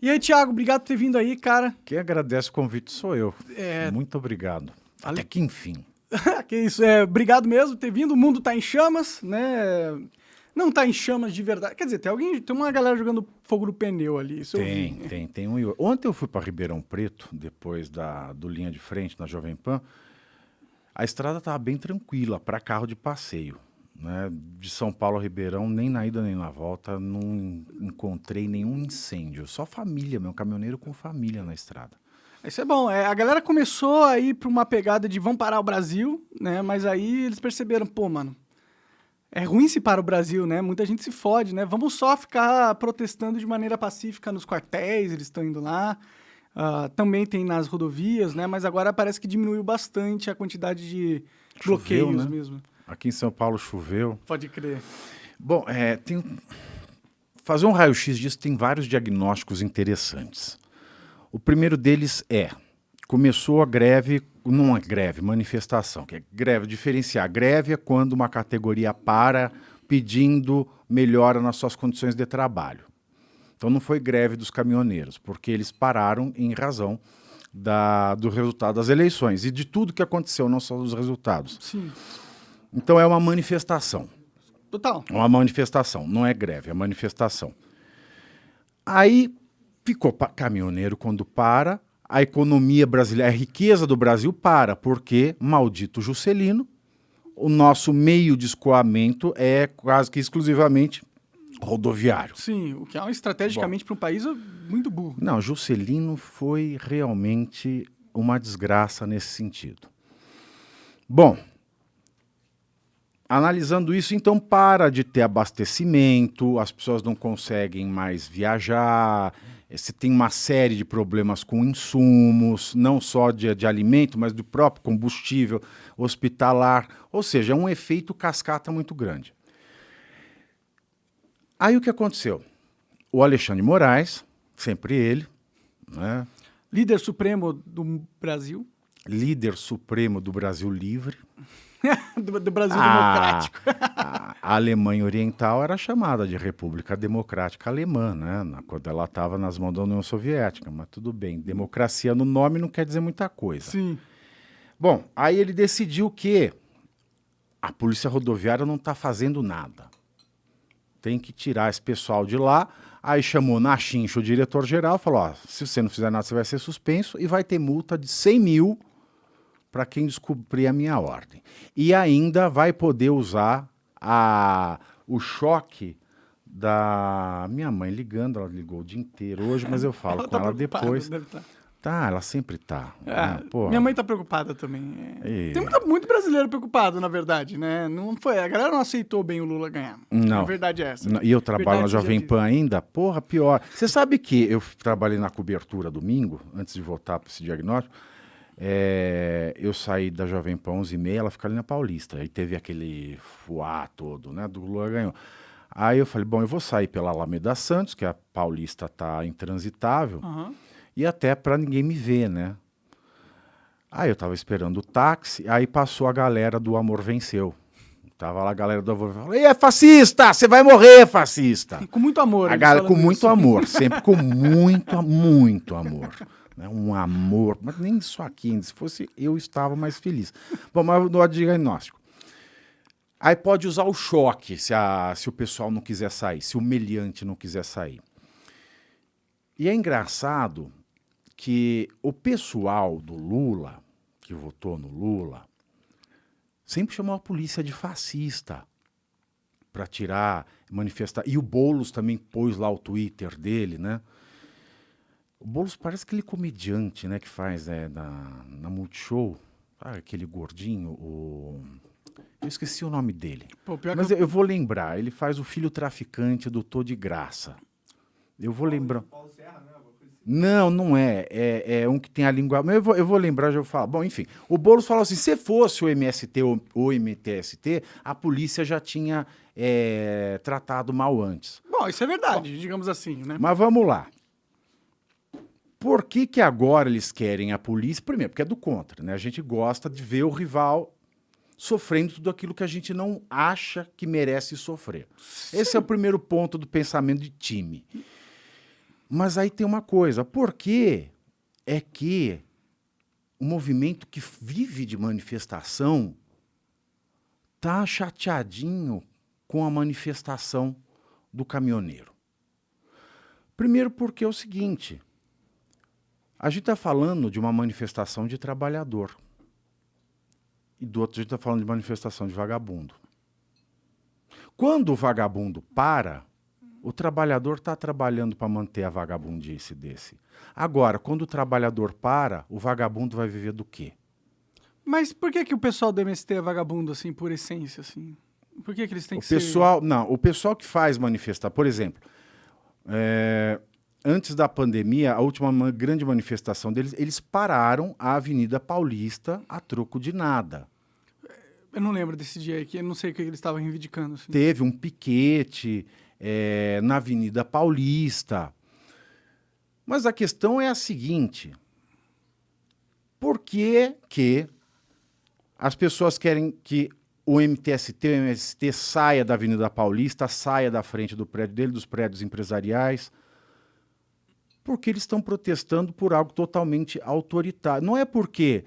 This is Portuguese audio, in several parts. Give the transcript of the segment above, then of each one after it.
E aí, Thiago, obrigado por ter vindo aí, cara. Quem agradece o convite sou eu. É, Muito obrigado. Até que enfim. que isso, obrigado mesmo por ter vindo. O mundo tá em chamas, né? Não tá em chamas de verdade. Quer dizer, tem uma galera jogando fogo no pneu ali, isso eu vi. Tem um e outro. Ontem eu fui para Ribeirão Preto, depois do Linha de Frente, na Jovem Pan. A estrada estava bem tranquila para carro de passeio. Né? De São Paulo a Ribeirão, nem na ida nem na volta, não encontrei nenhum incêndio. Só família, meu caminhoneiro com família na estrada. Isso é bom. A galera começou a ir pra uma pegada de vão parar o Brasil, né? Mas aí eles perceberam, pô, mano, é ruim se para o Brasil, né? Muita gente se fode, né? Vamos só ficar protestando de maneira pacífica nos quartéis, eles estão indo lá. Também tem nas rodovias, né? Mas agora parece que diminuiu bastante a quantidade de Choveu, bloqueios né? mesmo. Aqui em São Paulo choveu. Pode crer. Bom, fazer um raio-x disso tem vários diagnósticos interessantes. O primeiro deles começou a greve, não é greve, manifestação, que é greve, diferenciar. Greve é quando uma categoria para pedindo melhora nas suas condições de trabalho. Então não foi greve dos caminhoneiros, porque eles pararam em razão do resultado das eleições e de tudo que aconteceu, não só dos resultados. Sim. Então é uma manifestação. Total. Uma manifestação, não é greve, é manifestação. Aí ficou caminhoneiro quando para, a economia brasileira, a riqueza do Brasil para, porque, maldito Juscelino, o nosso meio de escoamento é quase que exclusivamente rodoviário. Sim, o que é estrategicamente para um país muito burro. Não, Juscelino foi realmente uma desgraça nesse sentido. Bom, analisando isso, então para de ter abastecimento, as pessoas não conseguem mais viajar, você tem uma série de problemas com insumos, não só de alimento, mas do próprio combustível hospitalar, ou seja, é um efeito cascata muito grande. Aí o que aconteceu? O Alexandre de Moraes, sempre ele, né? Líder supremo do Brasil. Líder supremo do Brasil livre. do Brasil democrático. A Alemanha Oriental era chamada de República Democrática Alemã, né? Quando ela estava nas mãos da União Soviética, mas tudo bem. Democracia no nome não quer dizer muita coisa. Sim. Bom, aí ele decidiu que a Polícia Rodoviária não está fazendo nada. Tem que tirar esse pessoal de lá. Aí chamou na chincha o diretor-geral, falou, ó, se você não fizer nada, você vai ser suspenso e vai ter multa de 100 mil para quem descumprir a minha ordem. E ainda vai poder usar o choque da minha mãe ligando, ela ligou o dia inteiro hoje, mas eu falo com ela depois. Tá, ela sempre tá. Minha mãe tá preocupada também. Tem muito brasileiro preocupado, na verdade, né? Não foi, a galera não aceitou bem o Lula ganhar. Não. A verdade é essa. E eu trabalho na Jovem Pan ainda? Porra, pior. Você sabe que eu trabalhei na cobertura domingo, antes de voltar para esse diagnóstico, eu saí da Jovem Pan 11h30, ela fica ali na Paulista. Aí teve aquele fuá todo, né? Do Lula ganhou. Aí eu falei, bom, eu vou sair pela Alameda Santos, que a Paulista tá intransitável, e até para ninguém me ver, né? Aí eu tava esperando o táxi, aí passou a galera do Amor Venceu. Tava lá a galera do Amor Venceu. E é fascista! Você vai morrer, fascista! E com muito amor. A galera com muito amor, sempre com muito, muito amor. Um amor, mas nem isso aqui, se fosse eu estava mais feliz. Bom, mas no diagnóstico. Aí pode usar o choque se o pessoal não quiser sair, se o meliante não quiser sair. E é engraçado que o pessoal do Lula, que votou no Lula, sempre chamou a polícia de fascista para tirar, manifestar. E o Boulos também pôs lá o Twitter dele, né? O Boulos parece aquele comediante, né, que faz na Multishow, aquele gordinho, eu esqueci o nome dele. Pô, mas eu vou lembrar, ele faz o Filho Traficante do Tô de Graça. Eu vou lembrar. Paulo Serra, né? Não, não é. É um que tem a língua. Mas eu vou lembrar, já vou falar. Bom, enfim. O Boulos falou assim: se fosse o MST ou o MTST, a polícia já tinha tratado mal antes. Bom, isso é verdade, digamos assim, né? Mas vamos lá. Por que agora eles querem a polícia? Primeiro, porque é do contra, né? A gente gosta de ver o rival sofrendo tudo aquilo que a gente não acha que merece sofrer. Sim. Esse é o primeiro ponto do pensamento de time. Mas aí tem uma coisa, por que é que o movimento que vive de manifestação tá chateadinho com a manifestação do caminhoneiro? Primeiro porque é o seguinte, a gente está falando de uma manifestação de trabalhador e do outro a gente está falando de manifestação de vagabundo. Quando o vagabundo para, o trabalhador está trabalhando para manter a vagabundice desse. Agora, quando o trabalhador para, o vagabundo vai viver do quê? Mas por que o pessoal do MST é vagabundo, assim, por essência, assim? Por que eles têm O que pessoal, não, o pessoal que faz manifestar, por exemplo, antes da pandemia, a última grande manifestação deles, eles pararam a Avenida Paulista a troco de nada. Eu não lembro desse dia aí, que eu não sei o que eles estavam reivindicando, assim. Teve um piquete na Avenida Paulista. Mas a questão é a seguinte, por que as pessoas querem que o MTST, o MST saia da Avenida Paulista, saia da frente do prédio dele, dos prédios empresariais? Porque eles estão protestando por algo totalmente autoritário. Não é porque,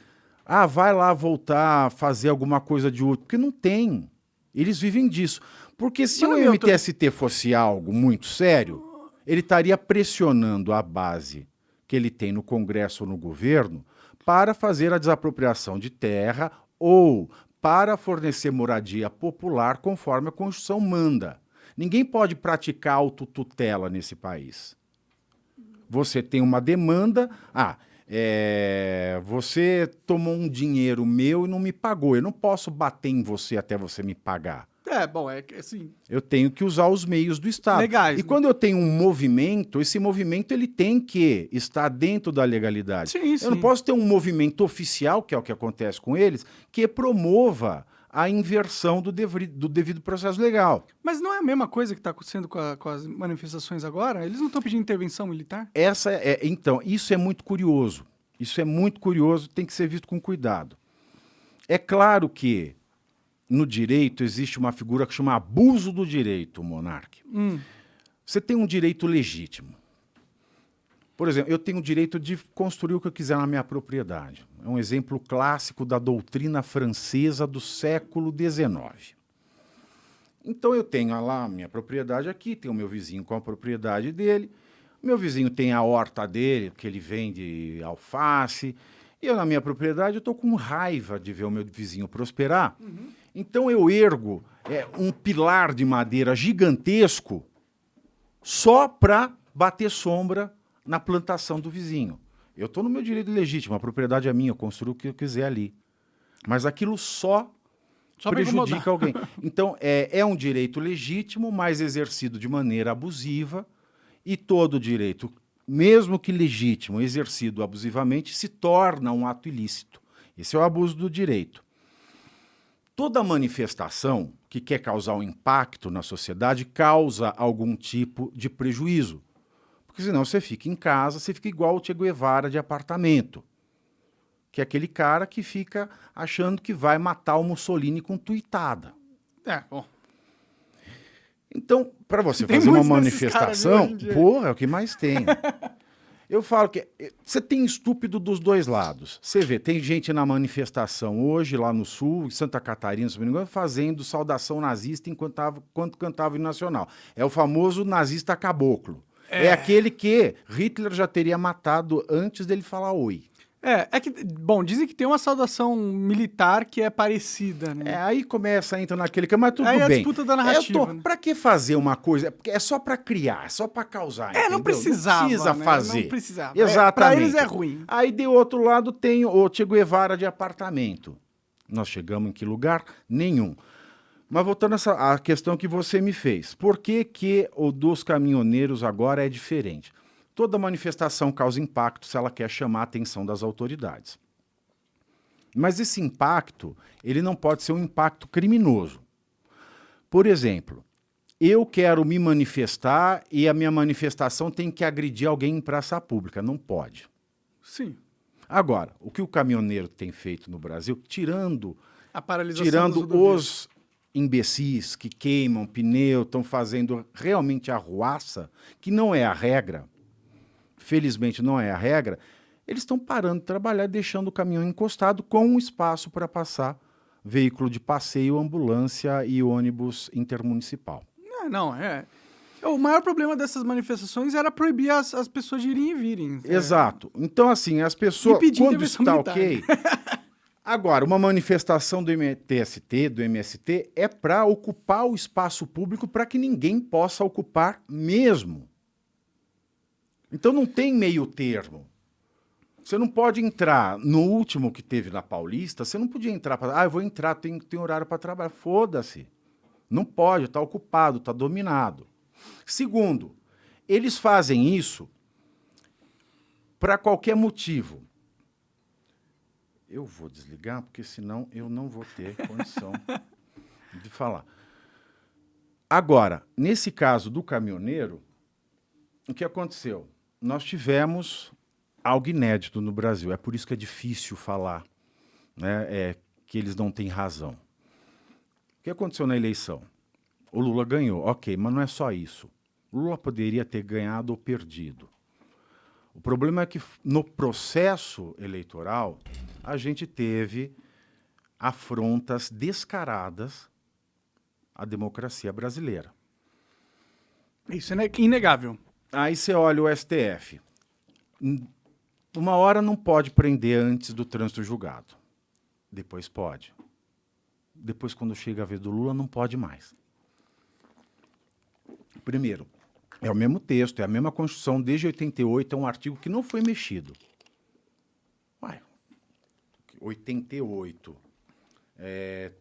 vai lá voltar a fazer alguma coisa de útil, porque não tem. Eles vivem disso. Porque se o MTST fosse algo muito sério, ele estaria pressionando a base que ele tem no Congresso ou no governo para fazer a desapropriação de terra ou para fornecer moradia popular conforme a Constituição manda. Ninguém pode praticar autotutela nesse país. Você tem uma demanda, você tomou um dinheiro meu e não me pagou. Eu não posso bater em você até você me pagar. Assim... Eu tenho que usar os meios do Estado. Legais, e quando eu tenho um movimento, esse movimento ele tem que estar dentro da legalidade. Sim. Eu não posso ter um movimento oficial, que é o que acontece com eles, que promova a inversão do devido processo legal. Mas não é a mesma coisa que está acontecendo com as manifestações agora? Eles não estão pedindo intervenção militar? Então, isso é muito curioso. Isso é muito curioso, tem que ser visto com cuidado. É claro que no direito existe uma figura que chama abuso do direito, Monark. Você tem um direito legítimo. Por exemplo, eu tenho o direito de construir o que eu quiser na minha propriedade. É um exemplo clássico da doutrina francesa do século XIX. Então eu tenho lá a minha propriedade aqui, tenho o meu vizinho com a propriedade dele, meu vizinho tem a horta dele, que ele vende alface, e eu na minha propriedade eu estou com raiva de ver o meu vizinho prosperar. Então eu ergo um pilar de madeira gigantesco só para bater sombra na plantação do vizinho. Eu estou no meu direito legítimo, a propriedade é minha, eu construo o que eu quiser ali. Mas aquilo só prejudica alguém. Então é um direito legítimo, mas exercido de maneira abusiva, e todo direito, mesmo que legítimo, exercido abusivamente, se torna um ato ilícito. Esse é o abuso do direito. Toda manifestação que quer causar um impacto na sociedade causa algum tipo de prejuízo. Porque senão você fica em casa, você fica igual o Che Guevara de apartamento, que é aquele cara que fica achando que vai matar o Mussolini com tuitada. Bom. Então, para você fazer uma manifestação, é o que mais tem. Eu falo que você tem estúpido dos dois lados. Você vê, tem gente na manifestação hoje, lá no Sul, em Santa Catarina, se não me engano, fazendo saudação nazista enquanto cantava o hino nacional. É o famoso nazista caboclo. É aquele que Hitler já teria matado antes dele falar oi. Dizem que tem uma saudação militar que é parecida, né? Aí começa a entrar naquele que, mas tudo bem. Aí a disputa da narrativa. Pra que fazer uma coisa? Porque é só pra criar, é só pra causar, entendeu? Não precisava, não precisa né? fazer. Não precisava. Exatamente. Pra eles é ruim. Aí, de outro lado, tem o Che Guevara de apartamento. Nós chegamos em que lugar? Nenhum. Mas voltando à questão que você me fez. Por que o dos caminhoneiros agora é diferente? Toda manifestação causa impacto se ela quer chamar a atenção das autoridades. Mas esse impacto, ele não pode ser um impacto criminoso. Por exemplo, eu quero me manifestar e a minha manifestação tem que agredir alguém em praça pública. Não pode. Sim. Agora, o que o caminhoneiro tem feito no Brasil, tirando a paralisação os imbecis que queimam pneu, estão fazendo realmente arruaça, que não é a regra. felizmente não é a regra, eles estão parando de trabalhar e deixando o caminhão encostado com um espaço para passar veículo de passeio, ambulância e ônibus intermunicipal. Não, é. O maior problema dessas manifestações era proibir as pessoas de irem e virem. Exato. Então, assim, as pessoas, Impedir quando intervenção está militar. ok... Agora, uma manifestação do MTST, do MST, é para ocupar o espaço público para que ninguém possa ocupar mesmo. Então não tem meio termo. Você não pode entrar, no último que teve na Paulista, você não podia entrar para... eu vou entrar, tem horário para trabalhar. Foda-se. Não pode, está ocupado, está dominado. Segundo, eles fazem isso para qualquer motivo. Eu vou desligar, porque senão eu não vou ter condição de falar. Agora, nesse caso do caminhoneiro, o que aconteceu? Nós tivemos algo inédito no Brasil. É por isso que é difícil falar, né, que eles não têm razão. O que aconteceu na eleição? O Lula ganhou, ok, mas não é só isso. O Lula poderia ter ganhado ou perdido. O problema é que no processo eleitoral a gente teve afrontas descaradas à democracia brasileira. Isso é inegável. Aí você olha o STF. Uma hora não pode prender antes do trânsito julgado. Depois pode. Depois, quando chega a vez do Lula, não pode mais. Primeiro, é o mesmo texto, é a mesma Constituição, desde 88, é um artigo que não foi mexido. 88,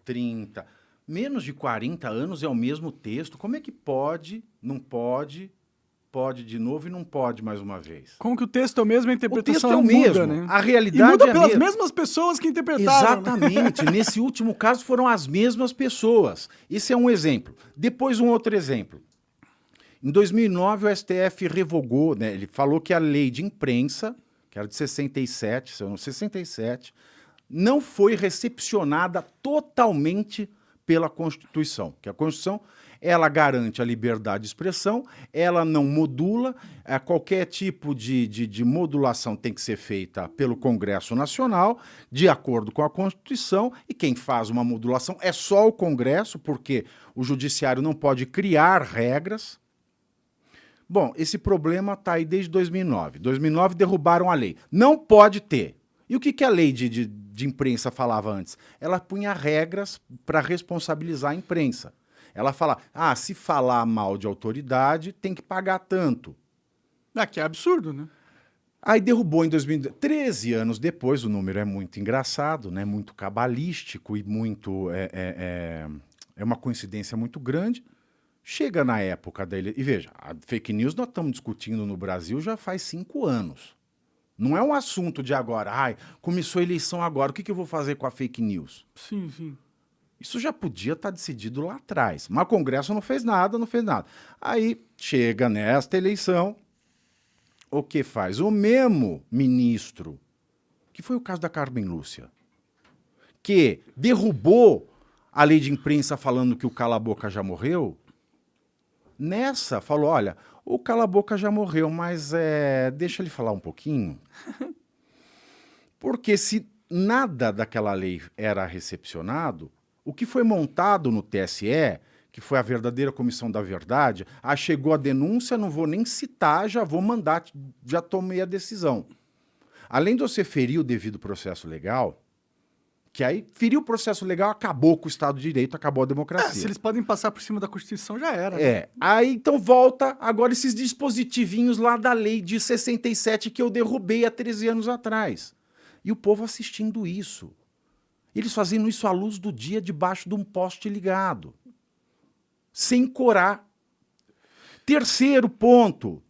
30, menos de 40 anos é o mesmo texto. Como é que pode, não pode, pode de novo e não pode mais uma vez? Como que o texto é o mesmo, a interpretação o texto é o muda, mesmo, né? a realidade e muda é a pelas mesma. mesmas pessoas que interpretaram. Exatamente. Nesse último caso foram as mesmas pessoas. Esse é um exemplo. Depois um outro exemplo. Em 2009 o STF revogou, né, ele falou que a lei de imprensa, que era de 67, se eu não 67, não foi recepcionada totalmente pela Constituição. Que a Constituição, ela garante a liberdade de expressão, ela não modula, qualquer tipo de modulação tem que ser feita pelo Congresso Nacional, de acordo com a Constituição, e quem faz uma modulação é só o Congresso, porque o Judiciário não pode criar regras. Bom, esse problema está aí desde 2009. 2009 derrubaram a lei. Não pode ter. E o que a lei de imprensa falava antes? Ela punha regras para responsabilizar a imprensa. Ela fala, se falar mal de autoridade, tem que pagar tanto. Que é absurdo, né? Aí derrubou em 2013, 13 anos depois, o número é muito engraçado, né? Muito cabalístico e muito... É uma coincidência muito grande. Chega na época da eleição... E veja, a fake news nós estamos discutindo no Brasil já faz 5 anos. Não é um assunto de agora, começou a eleição agora, o que eu vou fazer com a fake news? Sim, sim. Isso já podia estar decidido lá atrás, mas o Congresso não fez nada. Aí chega nesta eleição, o que faz? O mesmo ministro, que foi o caso da Carmen Lúcia, que derrubou a lei de imprensa falando que o cala-boca já morreu, nessa falou, olha... O cala-boca já morreu, mas deixa ele falar um pouquinho. Porque se nada daquela lei era recepcionado, o que foi montado no TSE, que foi a verdadeira comissão da verdade, chegou a denúncia, não vou nem citar, já vou mandar, já tomei a decisão. Além de você ferir o devido processo legal, que aí ferir o processo legal, acabou com o Estado de Direito, acabou a democracia. Se eles podem passar por cima da Constituição, já era. Né? Aí então volta agora esses dispositivinhos lá da lei de 67 que eu derrubei há 13 anos atrás. E o povo assistindo isso. Eles fazendo isso à luz do dia, debaixo de um poste ligado. Sem corar. Terceiro ponto.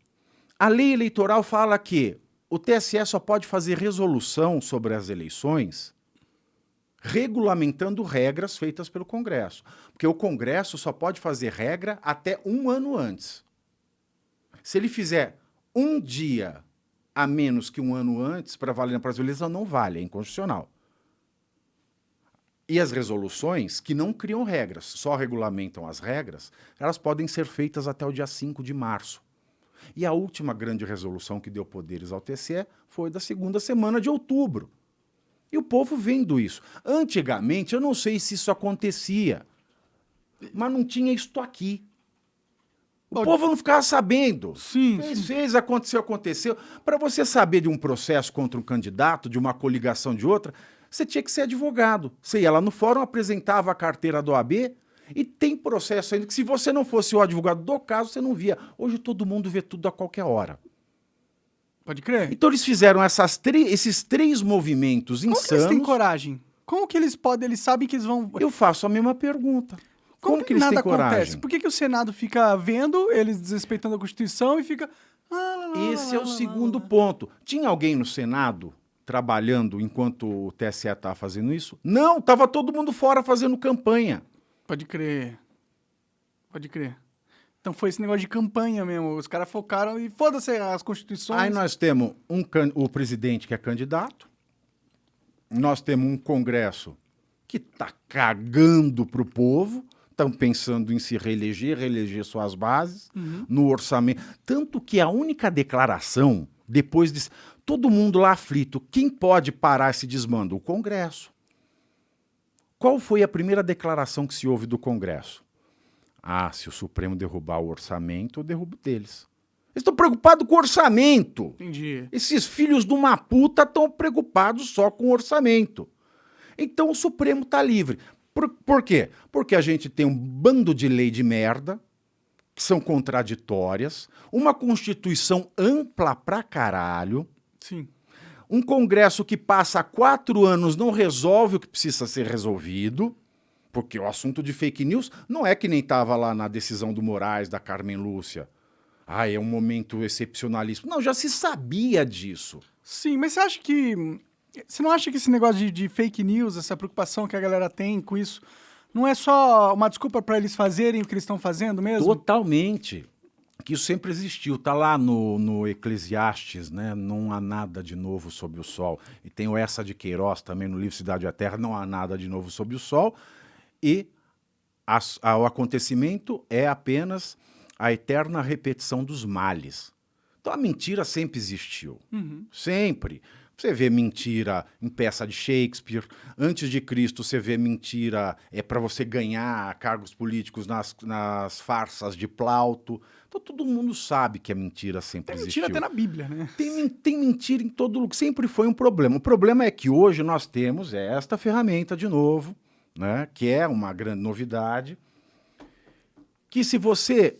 A lei eleitoral fala que o TSE só pode fazer resolução sobre as eleições regulamentando regras feitas pelo Congresso. Porque o Congresso só pode fazer regra até 1 ano antes. Se ele fizer um dia a menos que 1 ano antes, para valer na próxima eleição, não vale, é inconstitucional. E as resoluções, que não criam regras, só regulamentam as regras, elas podem ser feitas até o dia 5 de março. E a última grande resolução que deu poderes ao TSE foi da segunda semana de outubro. E o povo vendo isso. Antigamente, eu não sei se isso acontecia, mas não tinha isto aqui. O povo não ficava sabendo. Sim, Fez, aconteceu. Para você saber de um processo contra um candidato, de uma coligação de outra, você tinha que ser advogado. Você ia lá no fórum, apresentava a carteira do OAB e tem processo ainda que se você não fosse o advogado do caso, você não via. Hoje todo mundo vê tudo a qualquer hora. Pode crer. Então eles fizeram esses 3 movimentos Como insanos. que eles têm coragem? Como que eles podem, eles sabem que eles vão... Eu faço a mesma pergunta. Como que eles nada têm coragem? acontece? Por que o Senado fica vendo eles desrespeitando a Constituição e fica... Esse é o segundo ponto. Tinha alguém no Senado trabalhando enquanto o TSE estava fazendo isso? Não, estava todo mundo fora fazendo campanha. Pode crer. Pode crer. Então foi esse negócio de campanha mesmo. Os caras focaram e foda-se as constituições. Aí nós temos o presidente que é candidato, nós temos um Congresso que está cagando para o povo, estão pensando em se reeleger suas bases, no orçamento. Tanto que a única declaração, depois de todo mundo lá aflito, quem pode parar esse desmando? O Congresso. Qual foi a primeira declaração que se ouve do Congresso? Ah, se o Supremo derrubar o orçamento, eu derrubo deles. Eles estão preocupados com o orçamento. Entendi. Esses filhos de uma puta estão preocupados só com o orçamento. Então o Supremo está livre. Por quê? Porque a gente tem um bando de lei de merda, que são contraditórias, uma Constituição ampla pra caralho, Sim. um Congresso que passa 4 anos não resolve o que precisa ser resolvido, porque o assunto de fake news não é que nem estava lá na decisão do Moraes, da Carmen Lúcia. Ah, é um momento excepcionalíssimo. Não, já se sabia disso. Sim, mas você acha que... Você não acha que esse negócio de fake news, essa preocupação que a galera tem com isso, não é só uma desculpa para eles fazerem o que eles estão fazendo mesmo? Totalmente. Que isso sempre existiu. Está lá no Eclesiastes, né? Não há nada de novo sob o sol. E tem o Essa de Queiroz também no livro Cidade e a Terra, não há nada de novo sob o sol. E o acontecimento é apenas a eterna repetição dos males. Então a mentira sempre existiu. Sempre. Você vê mentira em peça de Shakespeare. Antes de Cristo, você vê mentira para você ganhar cargos políticos nas farsas de Plauto. Então todo mundo sabe que a mentira sempre existiu. Tem mentira até na Bíblia, né? Tem mentira em todo lugar. Sempre foi um problema. O problema é que hoje nós temos esta ferramenta de novo, né, que é uma grande novidade, que se você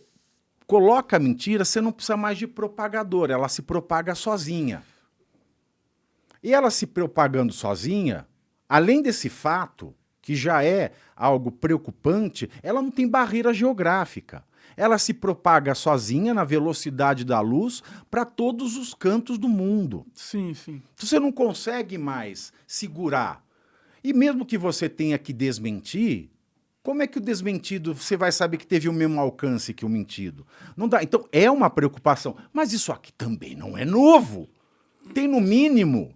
coloca a mentira, você não precisa mais de propagador, ela se propaga sozinha. E ela se propagando sozinha, além desse fato, que já é algo preocupante, ela não tem barreira geográfica. Ela se propaga sozinha na velocidade da luz para todos os cantos do mundo. Sim, sim. Você não consegue mais segurar. E mesmo que você tenha que desmentir, como é que o desmentido, você vai saber que teve o mesmo alcance que o mentido? Não dá. Então, é uma preocupação. Mas isso aqui também não é novo. Tem no mínimo,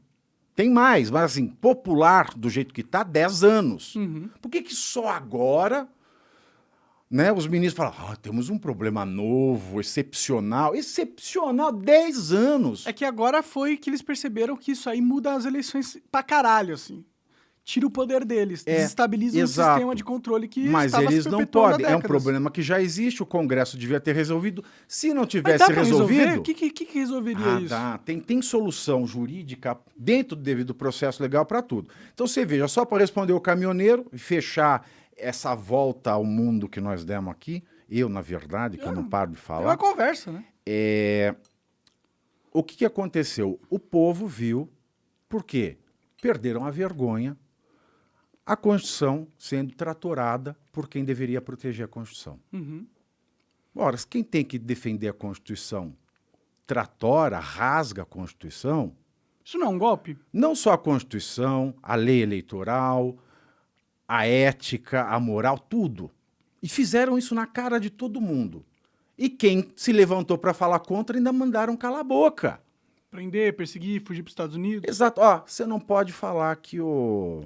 tem mais, mas assim, popular do jeito que está, 10 anos. Por que só agora, né, os ministros falam, temos um problema novo, excepcional. Excepcional, 10 anos. É que agora foi que eles perceberam que isso aí muda as eleições pra caralho, assim. Tira o poder deles, desestabiliza o sistema de controle que estava eles se não perpetuando há podem. É um décadas. problema que já existe, o Congresso devia ter resolvido. Se não Mas tivesse dá pra resolvido... resolver? O que resolveria isso? Dá. Tem solução jurídica dentro do devido processo legal para tudo. Então você veja, só para responder o caminhoneiro e fechar essa volta ao mundo que nós demos aqui, eu, na verdade, que eu não paro de É falar... uma conversa, né? O que aconteceu? O povo viu, por quê? Perderam a vergonha, a Constituição sendo tratorada por quem deveria proteger a Constituição. Ora, quem tem que defender a Constituição tratora, rasga a Constituição, Isso não é um golpe? não só a Constituição, a lei eleitoral, a ética, a moral, tudo. E fizeram isso na cara de todo mundo. E quem se levantou para falar contra ainda mandaram calar a boca. Prender, perseguir, fugir para os Estados Unidos? Exato. Você não pode falar que o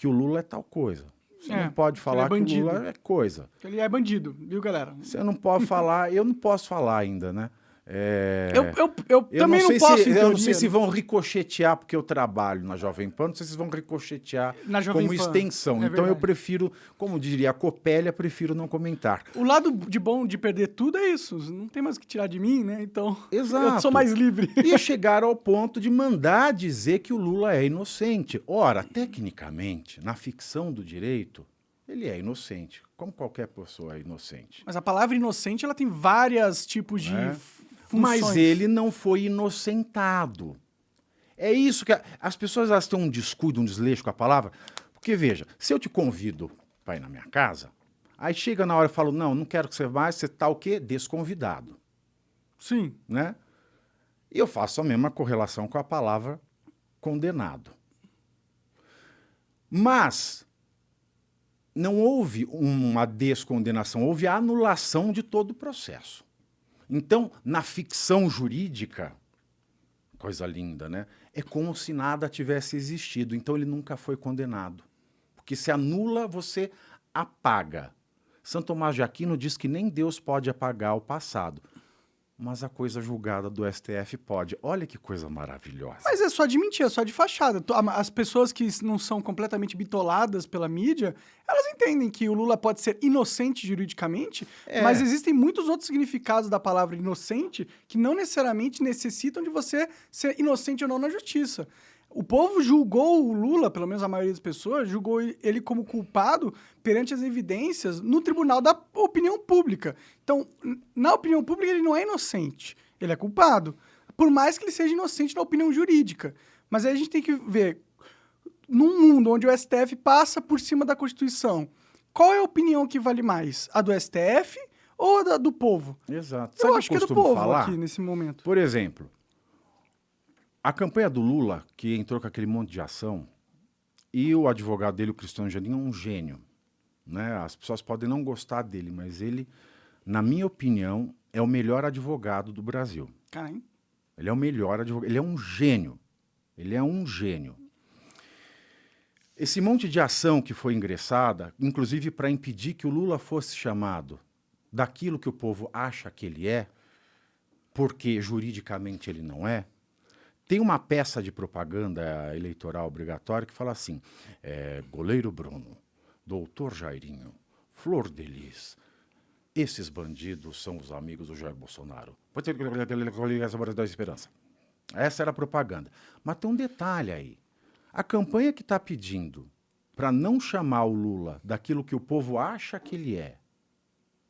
Lula é tal coisa. Você não pode falar que o Lula é coisa. Ele é bandido, viu, galera? Você não pode falar, eu não posso falar ainda, né? Eu também não posso, em Eu não teoria, sei se né? vão ricochetear, porque eu trabalho na Jovem Pan, não sei se vão ricochetear Na Jovem como Pan, extensão. é Então eu verdade. prefiro, como diria a Copélia, prefiro não comentar. O lado de bom de perder tudo é isso. Não tem mais o que tirar de mim, né? Então, eu sou Exato. mais livre. E chegaram ao ponto de mandar dizer que o Lula é inocente. Ora, tecnicamente, na ficção do direito, ele é inocente, como qualquer pessoa é inocente. Mas a palavra inocente, ela tem vários tipos de Né? funções. Mas ele não foi inocentado. É isso que as pessoas elas têm um descuido, um desleixo com a palavra. Porque, veja, se eu te convido para ir na minha casa, aí chega na hora e falo, não quero que você vá, você está o quê? Desconvidado. Sim. Né? E eu faço a mesma correlação com a palavra condenado. Mas não houve uma descondenação, houve a anulação de todo o processo. Então, na ficção jurídica, coisa linda, né? É como se nada tivesse existido. Então, ele nunca foi condenado. Porque se anula, você apaga. Santo Tomás de Aquino diz que nem Deus pode apagar o passado. Mas a coisa julgada do STF pode. Olha que coisa maravilhosa. Mas é só de mentira, é só de fachada. As pessoas que não são completamente bitoladas pela mídia, elas entendem que o Lula pode ser inocente juridicamente, mas existem muitos outros significados da palavra inocente que não necessariamente necessitam de você ser inocente ou não na justiça. O povo julgou o Lula, pelo menos a maioria das pessoas, julgou ele como culpado perante as evidências no tribunal da opinião pública. Então, na opinião pública, ele não é inocente, ele é culpado. Por mais que ele seja inocente na opinião jurídica. Mas aí a gente tem que ver, num mundo onde o STF passa por cima da Constituição, qual é a opinião que vale mais? A do STF ou a do povo? Exato. Eu acho que é do povo aqui, nesse momento. Por exemplo, a campanha do Lula, que entrou com aquele monte de ação, e o advogado dele, o Cristiano Zanin, é um gênio. Né? As pessoas podem não gostar dele, mas ele, na minha opinião, é o melhor advogado do Brasil. Caralho. Ele é o melhor advogado. Ele é um gênio. Ele é um gênio. Esse monte de ação que foi ingressada, inclusive para impedir que o Lula fosse chamado daquilo que o povo acha que ele é, porque juridicamente ele não é, tem uma peça de propaganda eleitoral obrigatória que fala assim, goleiro Bruno, doutor Jairinho, Flor de Lis, esses bandidos são os amigos do Jair Bolsonaro. Pode ter da esperança. Essa era a propaganda. Mas tem um detalhe aí. A campanha que está pedindo para não chamar o Lula daquilo que o povo acha que ele é,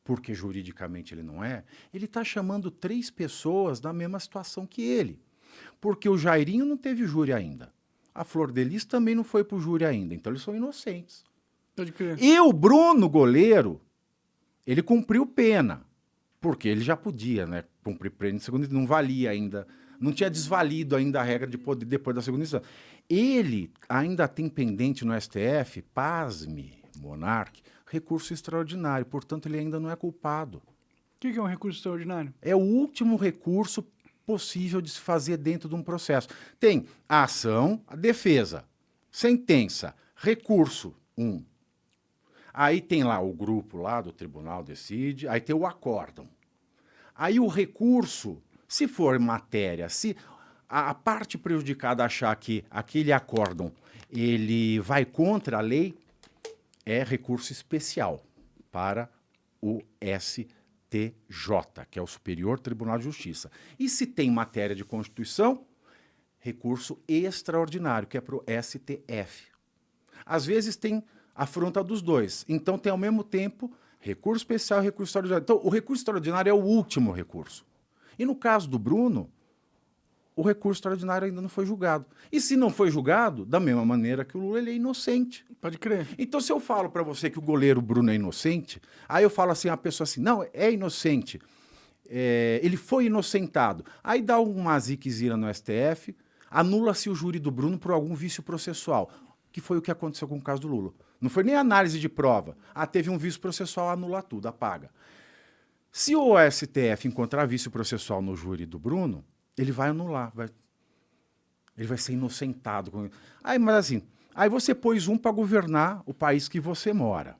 porque juridicamente ele não é, ele está chamando 3 pessoas da mesma situação que ele. Porque o Jairinho não teve júri ainda. A Flor de Lis também não foi para o júri ainda. Então eles são inocentes. Pode crer. E o Bruno, goleiro, ele cumpriu pena. Porque ele já podia, né? Cumprir pena em segunda instância. Não valia ainda. Não tinha desvalido ainda a regra de poder depois da segunda instância. Ele ainda tem pendente no STF, pasme, monarque, recurso extraordinário. Portanto, ele ainda não é culpado. O que é um recurso extraordinário? É o último recurso possível de se fazer dentro de um processo. Tem a ação, a defesa, sentença, recurso, 1. Aí tem lá o grupo lá do tribunal decide, aí tem o acórdão. Aí o recurso, se for matéria, se a parte prejudicada achar que aquele acórdão ele vai contra a lei, é recurso especial para o STJ, que é o Superior Tribunal de Justiça. E se tem matéria de Constituição, recurso extraordinário, que é para o STF. Às vezes tem afronta dos dois. Então tem ao mesmo tempo recurso especial e recurso extraordinário. Então o recurso extraordinário é o último recurso. E no caso do Bruno, o recurso extraordinário ainda não foi julgado. E se não foi julgado, da mesma maneira que o Lula, ele é inocente. Pode crer. Então, se eu falo para você que o goleiro Bruno é inocente, aí eu falo assim, a pessoa assim, não, é inocente, ele foi inocentado. Aí dá uma ziquezira no STF, anula-se o júri do Bruno por algum vício processual, que foi o que aconteceu com o caso do Lula. Não foi nem análise de prova. Teve um vício processual, anula tudo, apaga. Se o STF encontrar vício processual no júri do Bruno, ele vai anular, ele vai ser inocentado. Mas assim, aí você pôs um para governar o país que você mora.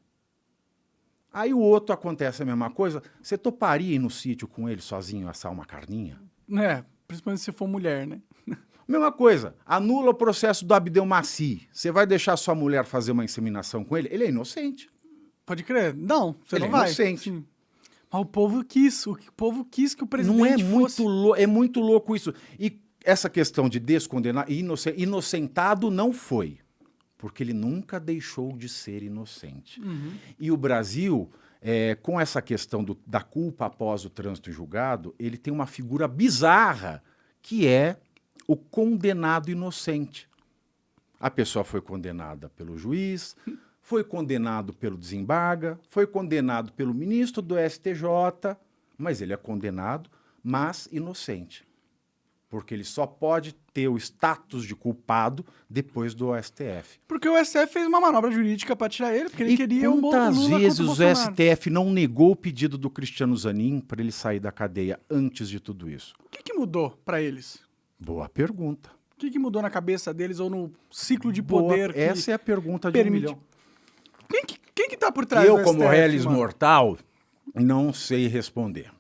Aí o outro acontece a mesma coisa. Você toparia ir no sítio com ele sozinho assar uma carninha? Principalmente se for mulher, né? Mesma coisa, anula o processo do Abdelmaci. Você vai deixar sua mulher fazer uma inseminação com ele? Ele é inocente. Pode crer? Não, você Ele não é vai. inocente. Sim. Mas o povo quis que o presidente Não é fosse... é muito louco isso. E essa questão de descondenar, inocentado não foi, porque ele nunca deixou de ser inocente. E o Brasil, com essa questão da culpa após o trânsito em julgado, ele tem uma figura bizarra, que é o condenado inocente. A pessoa foi condenada pelo juiz, foi condenado pelo desembarga, foi condenado pelo ministro do STJ, mas ele é condenado, mas inocente. Porque ele só pode ter o status de culpado depois do STF. Porque o STF fez uma manobra jurídica para tirar ele, porque ele queria o Lula quantas contra o vezes o Bolsonaro. STF não negou o pedido do Cristiano Zanin para ele sair da cadeia antes de tudo isso? O que mudou para eles? Boa pergunta. O que mudou na cabeça deles ou no ciclo de Boa, poder que essa é a pergunta de permite? $1 milhão. Quem que tá por trás do Eu, como STF, Reles mano? mortal, não sei responder.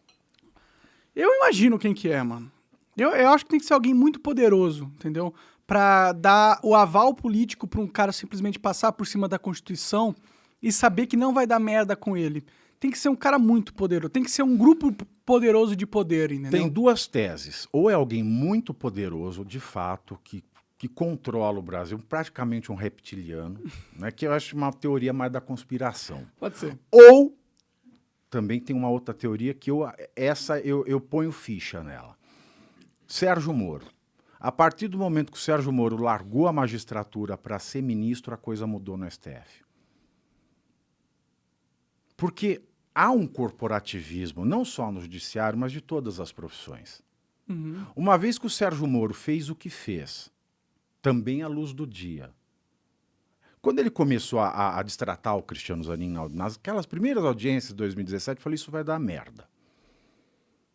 Eu imagino quem que é, mano. Eu acho que tem que ser alguém muito poderoso, entendeu? Pra dar o aval político pra um cara simplesmente passar por cima da Constituição e saber que não vai dar merda com ele. Tem que ser um cara muito poderoso. Tem que ser um grupo poderoso de poder, entendeu? Tem duas teses. Ou é alguém muito poderoso, de fato, que controla o Brasil, praticamente um reptiliano, né, que eu acho uma teoria mais da conspiração. Pode ser. Ou também tem uma outra teoria que eu ponho ficha nela. Sérgio Moro. A partir do momento que o Sérgio Moro largou a magistratura para ser ministro, a coisa mudou no STF. Porque há um corporativismo, não só no judiciário, mas de todas as profissões. Uma vez que o Sérgio Moro fez o que fez, também à luz do dia, quando ele começou a destratar o Cristiano Zanin nas primeiras audiências de 2017, eu falei, isso vai dar merda.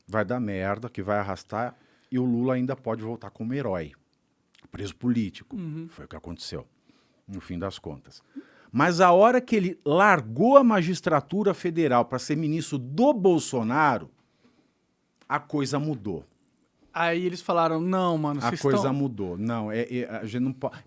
Vai dar merda, que vai arrastar, e o Lula ainda pode voltar como herói, preso político. Foi o que aconteceu, no fim das contas. Mas a hora que ele largou a magistratura federal para ser ministro do Bolsonaro, a coisa mudou. Aí eles falaram, não, mano, A vocês coisa estão... mudou. Não, a gente não pode...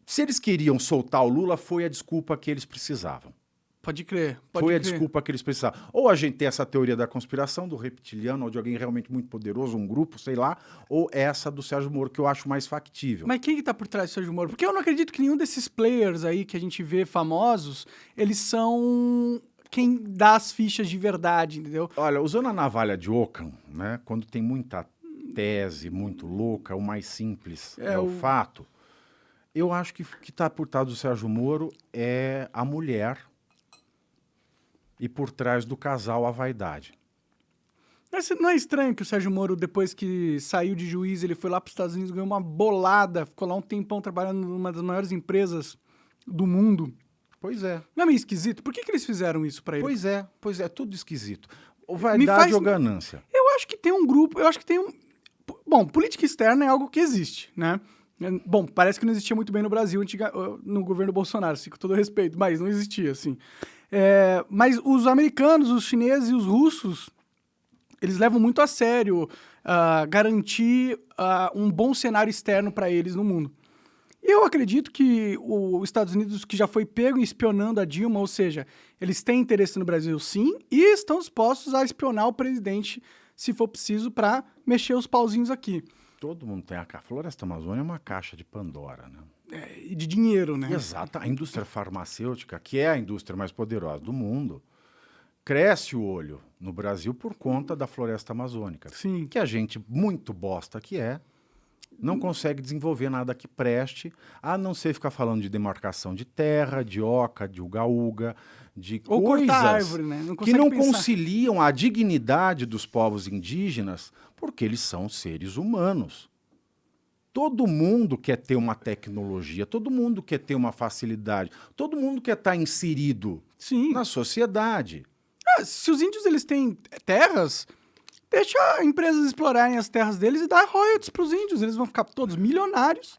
Se eles queriam soltar o Lula, foi a desculpa que eles precisavam. Pode crer, Foi a desculpa que eles precisavam. Ou a gente tem essa teoria da conspiração, do reptiliano, ou de alguém realmente muito poderoso, um grupo, sei lá, ou essa do Sérgio Moro, que eu acho mais factível. Mas quem que tá por trás do Sérgio Moro? Porque eu não acredito que nenhum desses players aí que a gente vê famosos, eles são quem dá as fichas de verdade, entendeu? Olha, usando a navalha de Ockham, né, quando tem muita tese muito louca, o mais simples é o fato, eu acho que está por trás do Sérgio Moro é a mulher e por trás do casal a vaidade. Mas não é estranho que o Sérgio Moro, depois que saiu de juiz, ele foi lá para os Estados Unidos, ganhou uma bolada, ficou lá um tempão trabalhando numa das maiores empresas do mundo. Pois é. Não é meio esquisito? Por que eles fizeram isso para ele? Pois é, tudo esquisito. Ou vaidade ou ganância. Eu acho que tem um grupo, eu acho que tem um... Bom, política externa é algo que existe, né? Bom, parece que não existia muito bem no Brasil, no governo Bolsonaro, assim, com todo respeito, mas não existia, assim. Mas os americanos, os chineses e os russos, eles levam muito a sério garantir um bom cenário externo para eles no mundo. E eu acredito que os Estados Unidos, que já foi pego espionando a Dilma, ou seja, eles têm interesse no Brasil sim, e estão dispostos a espionar o presidente, se for preciso, para mexer os pauzinhos aqui. Todo mundo tem a Floresta Amazônia é uma caixa de Pandora, né? E de dinheiro, né? Exato. A indústria farmacêutica, que é a indústria mais poderosa do mundo, cresce o olho no Brasil por conta da floresta amazônica. Sim. Que a gente, muito bosta que não consegue desenvolver nada que preste, a não ser ficar falando de demarcação de terra, de oca, de uga-uga, de Ou coisas cortar árvore, né? Não que consegue não pensar. conciliam a dignidade dos povos indígenas, porque eles são seres humanos. Todo mundo quer ter uma tecnologia, todo mundo quer ter uma facilidade, todo mundo quer estar inserido Sim. na sociedade. Se os índios eles têm terras, deixa empresas explorarem as terras deles e dar royalties para os índios. Eles vão ficar todos milionários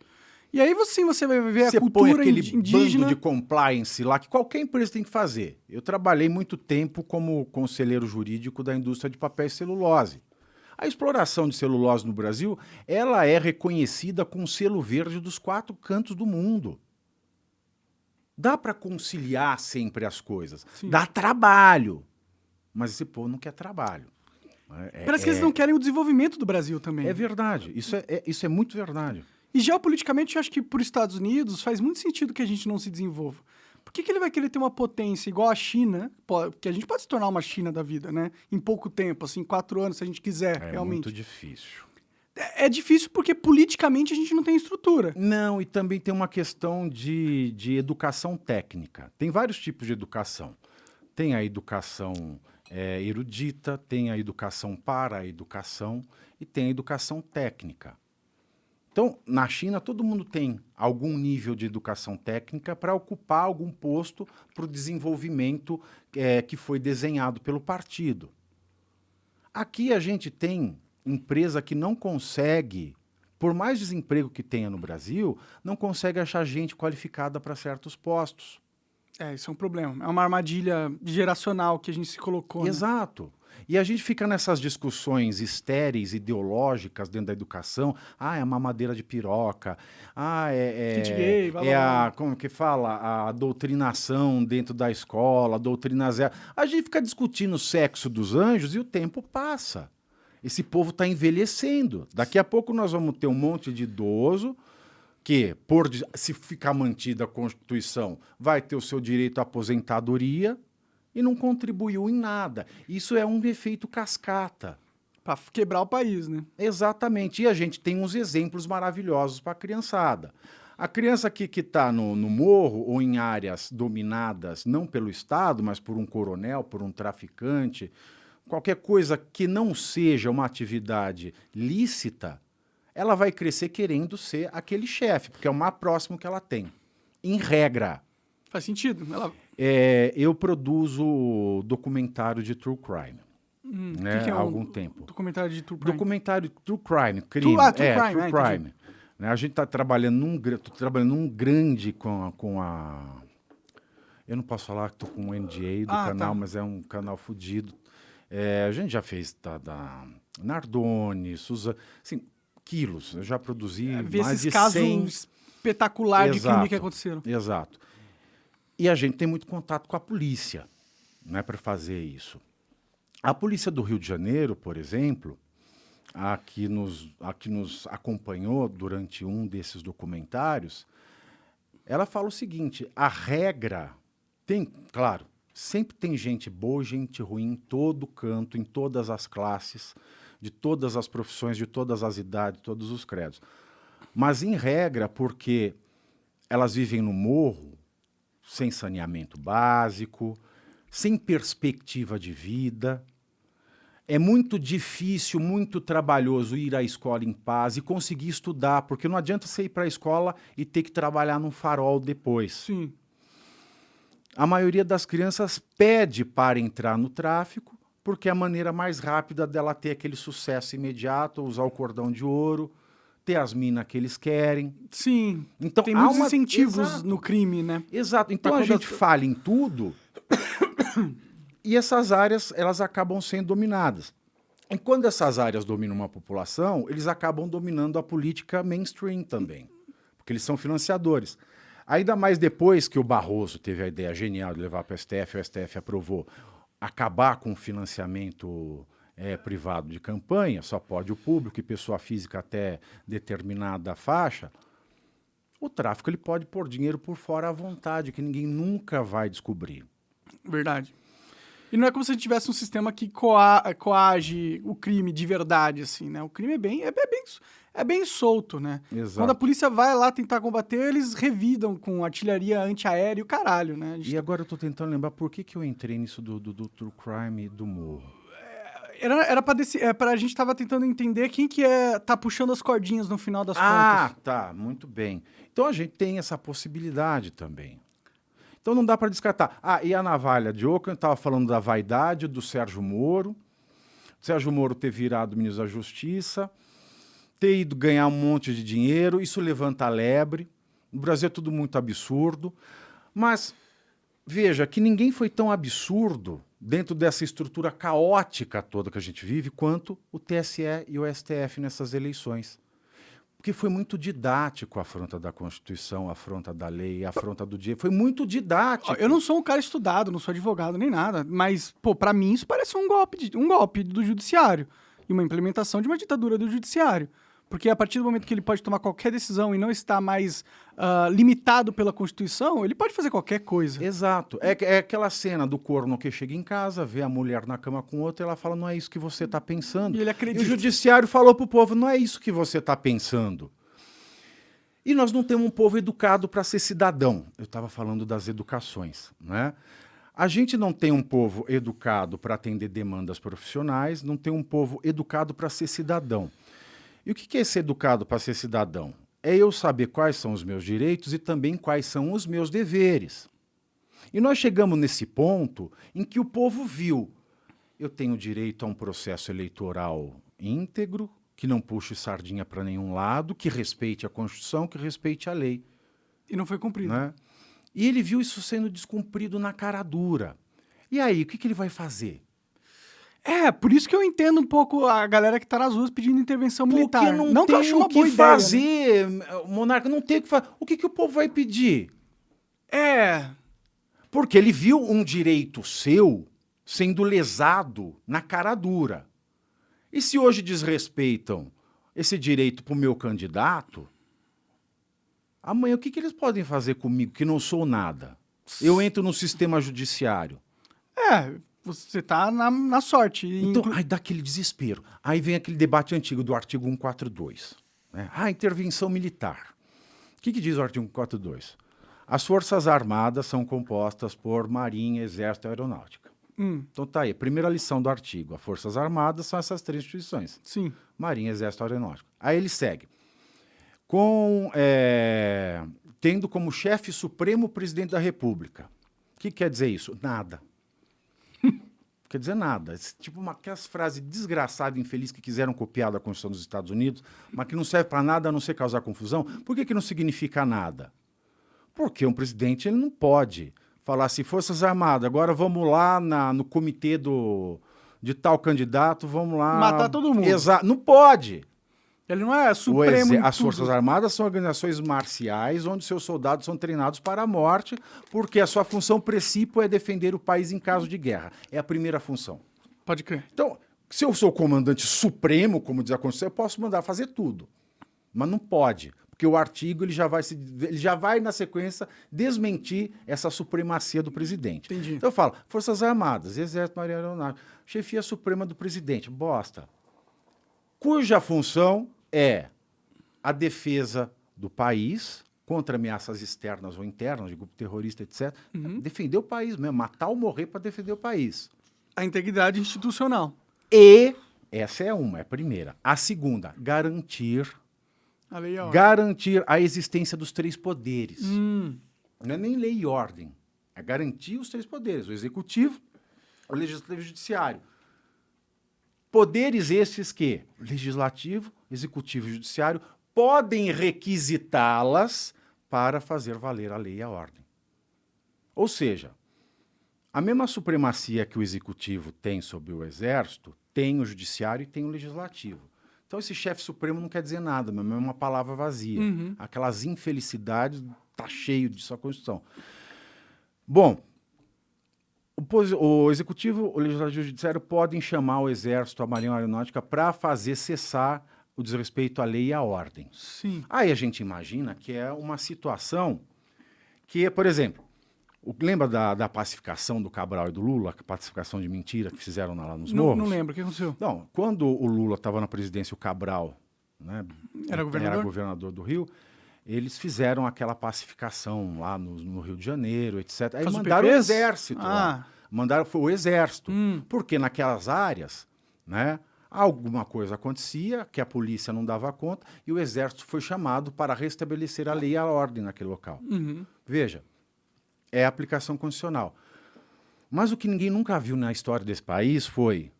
E aí você vai ver a Você põe cultura aquele indígena. bando de compliance lá que qualquer empresa tem que fazer. Eu trabalhei muito tempo como conselheiro jurídico da indústria de papel e celulose. A exploração de celulose no Brasil, ela é reconhecida com o selo verde dos 4 cantos do mundo. Dá para conciliar sempre as coisas. Sim. Dá trabalho. Mas esse povo não quer trabalho. Parece que eles não querem o desenvolvimento do Brasil também. É verdade. Isso é muito verdade. E geopoliticamente, eu acho que por Estados Unidos faz muito sentido que a gente não se desenvolva. Por que ele vai querer ter uma potência igual a China, que a gente pode se tornar uma China da vida, né? Em pouco tempo, assim, 4 anos, se a gente quiser, É realmente. muito difícil. É difícil porque politicamente a gente não tem estrutura. Não, e também tem uma questão de educação técnica. Tem vários tipos de educação. Tem a educação erudita, tem a educação para a educação e tem a educação técnica. Então, na China, todo mundo tem algum nível de educação técnica para ocupar algum posto para o desenvolvimento que foi desenhado pelo partido. Aqui a gente tem empresa que não consegue, por mais desemprego que tenha no Brasil, não consegue achar gente qualificada para certos postos. Isso é um problema. É uma armadilha geracional que a gente se colocou. Exato. E a gente fica nessas discussões estéreis, ideológicas dentro da educação. É a mamadeira de piroca. Kit gay, blá, blá, blá. Como que fala? A doutrinação dentro da escola, a doutrina zero. A gente fica discutindo o sexo dos anjos e o tempo passa. Esse povo está envelhecendo. Daqui a pouco nós vamos ter um monte de idoso que, se ficar mantida a Constituição, vai ter o seu direito à aposentadoria e não contribuiu em nada. Isso é um efeito cascata. Para quebrar o país, né? Exatamente. E a gente tem uns exemplos maravilhosos para a criançada. A criança que está no morro ou em áreas dominadas, não pelo Estado, mas por um coronel, por um traficante, qualquer coisa que não seja uma atividade lícita, ela vai crescer querendo ser aquele chefe, porque é o mais próximo que ela tem. Em regra. Faz sentido. Eu produzo documentário de true crime. Que é há algum tempo. Documentário de true crime? Documentário de true crime, crime. True crime. A gente está trabalhando num grande com a... Eu não posso falar que estou com o NDA do canal, mas é um canal fodido. A gente já fez da Nardone, Suzana, assim, quilos. Eu já produzi mais de 100... casos espetaculares de crime que aconteceram. Exato. E a gente tem muito contato com a polícia, né, para fazer isso. A polícia do Rio de Janeiro, por exemplo, a que nos acompanhou durante um desses documentários, ela fala o seguinte: a regra tem, claro, sempre tem gente boa e gente ruim em todo canto, em todas as classes, de todas as profissões, de todas as idades, todos os credos. Mas, em regra, porque elas vivem no morro, sem saneamento básico, sem perspectiva de vida. É muito difícil, muito trabalhoso ir à escola em paz e conseguir estudar, porque não adianta você ir para a escola e ter que trabalhar num farol depois. Sim. A maioria das crianças pede para entrar no tráfico, porque é a maneira mais rápida dela ter aquele sucesso imediato, usar o cordão de ouro, ter as minas que eles querem. Sim. Então, tem muitos incentivos no crime, né? Exato. Então a gente falha em tudo e essas áreas elas acabam sendo dominadas. E quando essas áreas dominam uma população, eles acabam dominando a política mainstream também, porque eles são financiadores. Ainda mais depois que o Barroso teve a ideia genial de levar para o STF aprovou acabar com o financiamento privado de campanha, só pode o público e pessoa física até determinada faixa. O tráfico ele pode pôr dinheiro por fora à vontade, que ninguém nunca vai descobrir. Verdade. E não é como se a gente tivesse um sistema que coage o crime de verdade, assim, né? O crime é bem solto, né? Exato. Quando a polícia vai lá tentar combater, eles revidam com artilharia antiaérea e o caralho, né? E agora eu tô tentando lembrar por que eu entrei nisso do true crime do morro. Era pra gente tava tentando entender quem que tá puxando as cordinhas no final das contas. Ah, tá, muito bem. Então a gente tem essa possibilidade também. Então não dá para descartar. E a navalha de Ockham, estava falando da vaidade do Sérgio Moro. Sérgio Moro ter virado ministro da Justiça, ter ido ganhar um monte de dinheiro, isso levanta a lebre. No Brasil é tudo muito absurdo. Mas, veja, que ninguém foi tão absurdo dentro dessa estrutura caótica toda que a gente vive, quanto o TSE e o STF nessas eleições. Porque foi muito didático a afronta da Constituição, a afronta da lei, a afronta do dia. Foi muito didático. Ó, eu não sou um cara estudado, não sou advogado nem nada, mas, pô, pra mim isso parece um golpe do judiciário e uma implementação de uma ditadura do judiciário. Porque a partir do momento que ele pode tomar qualquer decisão e não está mais limitado pela Constituição, ele pode fazer qualquer coisa. Exato. É aquela cena do corno que chega em casa, vê a mulher na cama com outra e ela fala, não é isso que você está pensando. E ele acredita. E o judiciário falou pro povo, não é isso que você está pensando. E nós não temos um povo educado para ser cidadão. Eu estava falando das educações, né? A gente não tem um povo educado para atender demandas profissionais, não tem um povo educado para ser cidadão. E o que é ser educado para ser cidadão? É eu saber quais são os meus direitos e também quais são os meus deveres. E nós chegamos nesse ponto em que o povo viu, eu tenho direito a um processo eleitoral íntegro, que não puxe sardinha para nenhum lado, que respeite a Constituição, que respeite a lei. E não foi cumprido. Né? E ele viu isso sendo descumprido na cara dura. E aí, o que ele vai fazer? Por isso que eu entendo um pouco a galera que tá nas ruas pedindo intervenção militar. Porque não que eu tem acho uma o boa que ideia, fazer, Monarca, não tem o que fazer. O que o povo vai pedir? né? Porque ele viu um direito seu sendo lesado na cara dura. E se hoje desrespeitam esse direito para o meu candidato, amanhã o que eles podem fazer comigo que não sou nada? Eu entro no sistema judiciário. Você tá na sorte. Então, aí dá aquele desespero. Aí vem aquele debate antigo do artigo 142. Né? Intervenção militar. O que diz o artigo 142? As Forças Armadas são compostas por Marinha, Exército e Aeronáutica. Então tá aí, primeira lição do artigo. As Forças Armadas são essas três instituições. Sim. Marinha, Exército e Aeronáutica. Aí ele segue. Tendo como chefe supremo o presidente da República. O que quer dizer isso? Nada. Quer dizer nada. Tipo aquelas frases desgraçadas e infelizes que quiseram copiar da Constituição dos Estados Unidos, mas que não serve para nada a não ser causar confusão. Por que não significa nada? Porque um presidente ele não pode falar assim, Forças Armadas, agora vamos lá no comitê de tal candidato, vamos lá... Matar todo mundo. Não pode. Ele não é supremo As Forças Armadas são organizações marciais onde seus soldados são treinados para a morte, porque a sua função principal é defender o país em caso de guerra. É a primeira função. Pode crer. Então, se eu sou o comandante supremo, como diz a Constituição, eu posso mandar fazer tudo. Mas não pode, porque o artigo ele já vai na sequência desmentir essa supremacia do presidente. Entendi. Então eu falo, Forças Armadas, Exército, Marinha Aeronáutica, chefia suprema do presidente, bosta. Cuja função é a defesa do país contra ameaças externas ou internas, de grupo terrorista, etc. Defender o país mesmo, matar ou morrer para defender o país. A integridade institucional. E essa é a primeira. A segunda, garantir a existência dos três poderes. Não é nem lei e ordem. É garantir os três poderes, o executivo, o legislativo e o judiciário. Poderes estes que, legislativo, executivo e judiciário, podem requisitá-las para fazer valer a lei e a ordem. Ou seja, a mesma supremacia que o executivo tem sobre o exército, tem o judiciário e tem o legislativo. Então esse chefe supremo não quer dizer nada, mas é uma palavra vazia. Aquelas infelicidades, tá cheio disso a Constituição. Bom, o executivo, o legislativo e o judiciário podem chamar o exército, a marinha, a aeronáutica para fazer cessar o desrespeito à lei e à ordem. Sim. Aí a gente imagina que é uma situação que, por exemplo, lembra da pacificação do Cabral e do Lula, a pacificação de mentira que fizeram lá nos morros? Não lembro, o que aconteceu? Não, quando o Lula estava na presidência, o Cabral, né, Era governador do Rio, eles fizeram aquela pacificação lá no Rio de Janeiro, etc. Aí mandaram o exército lá. Foi o exército. Porque naquelas áreas, né, alguma coisa acontecia que a polícia não dava conta e o exército foi chamado para restabelecer a lei e a ordem naquele local. Veja, é a aplicação constitucional. Mas o que ninguém nunca viu na história desse país foi...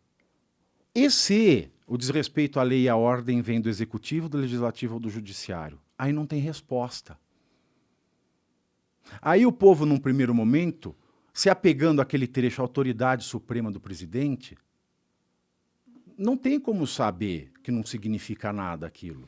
E se O desrespeito à lei e à ordem vem do executivo, do legislativo ou do judiciário. Aí não tem resposta. Aí o povo, num primeiro momento, se apegando àquele trecho, à autoridade suprema do presidente, não tem como saber que não significa nada aquilo.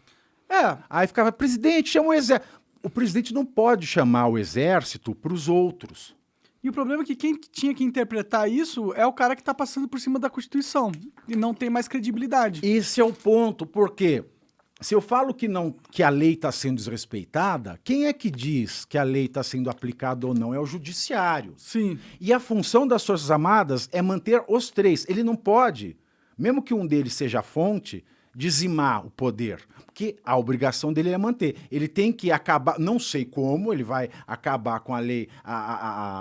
Aí ficava, presidente, chama o exército. O presidente não pode chamar o exército para os outros. E o problema é que quem tinha que interpretar isso é o cara que está passando por cima da Constituição e não tem mais credibilidade. Esse é o ponto, porque se eu falo que a lei está sendo desrespeitada, quem é que diz que a lei está sendo aplicada ou não? É o judiciário. Sim. E a função das Forças Armadas é manter os três. Ele não pode, mesmo que um deles seja a fonte, dizimar o poder, porque a obrigação dele é manter. Ele tem que acabar, não sei como, ele vai acabar com a lei,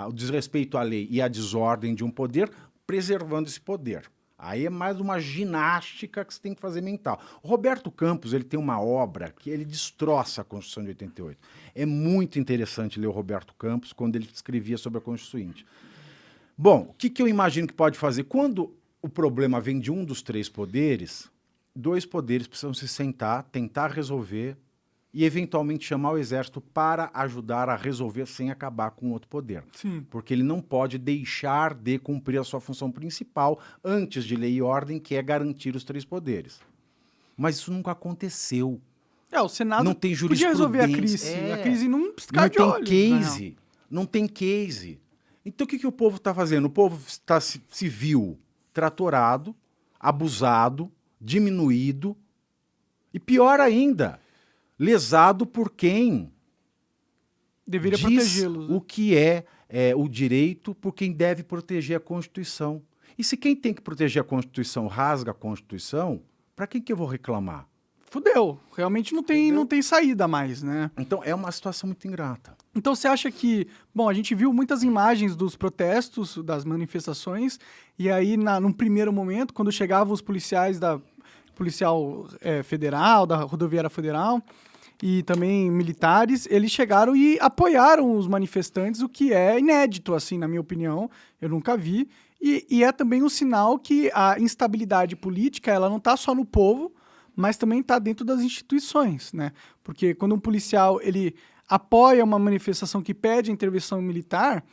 o desrespeito à lei e a desordem de um poder, preservando esse poder. Aí é mais uma ginástica que você tem que fazer mental. O Roberto Campos, ele tem uma obra que ele destroça a Constituição de 88. É muito interessante ler o Roberto Campos quando ele escrevia sobre a Constituinte. Bom, o que eu imagino que pode fazer? Quando o problema vem de um dos três poderes, dois poderes precisam se sentar, tentar resolver e, eventualmente, chamar o exército para ajudar a resolver sem acabar com o outro poder. Sim. Porque ele não pode deixar de cumprir a sua função principal antes de lei e ordem, que é garantir os três poderes. Mas isso nunca aconteceu. O Senado Não tem podia resolver a jurisprudência. crise. A crise não piscar Não de tem olhos. case. Não tem case. Então, o que o povo está fazendo? O povo se viu tratorado, abusado, diminuído e, pior ainda, lesado por quem Deveria diz protegê-los. o que é o direito, por quem deve proteger a Constituição. E se quem tem que proteger a Constituição rasga a Constituição, para quem que eu vou reclamar? Fudeu. Realmente não tem saída mais, né? Então é uma situação muito ingrata. Então você acha que... Bom, a gente viu muitas imagens dos protestos, das manifestações, e aí, num primeiro momento, quando chegavam os policiais da Policial Federal, da Rodoviária Federal, e também militares, eles chegaram e apoiaram os manifestantes, o que é inédito, assim, na minha opinião. Eu nunca vi. E é também um sinal que a instabilidade política, ela não está só no povo, mas também está dentro das instituições, né? Porque quando um policial, ele apoia uma manifestação que pede intervenção militar,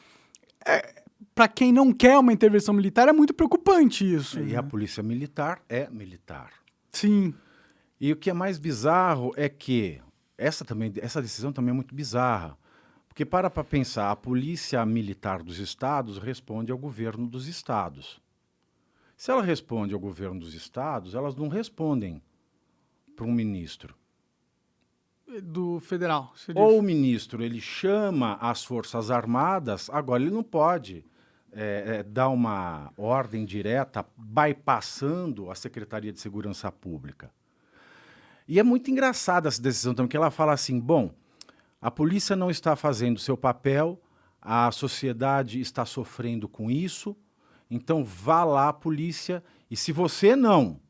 para quem não quer uma intervenção militar, é muito preocupante isso. E né? a polícia militar é militar. Sim. E o que é mais bizarro é que essa decisão também é muito bizarra. Porque para pensar, a polícia militar dos estados responde ao governo dos estados. Se ela responde ao governo dos estados, elas não respondem para um ministro. Do federal. Ou o ministro, ele chama as Forças Armadas, agora ele não pode dar uma ordem direta bypassando a Secretaria de Segurança Pública. E é muito engraçada essa decisão também, que ela fala assim, bom, a polícia não está fazendo seu papel, a sociedade está sofrendo com isso, então vá lá, polícia, e se você não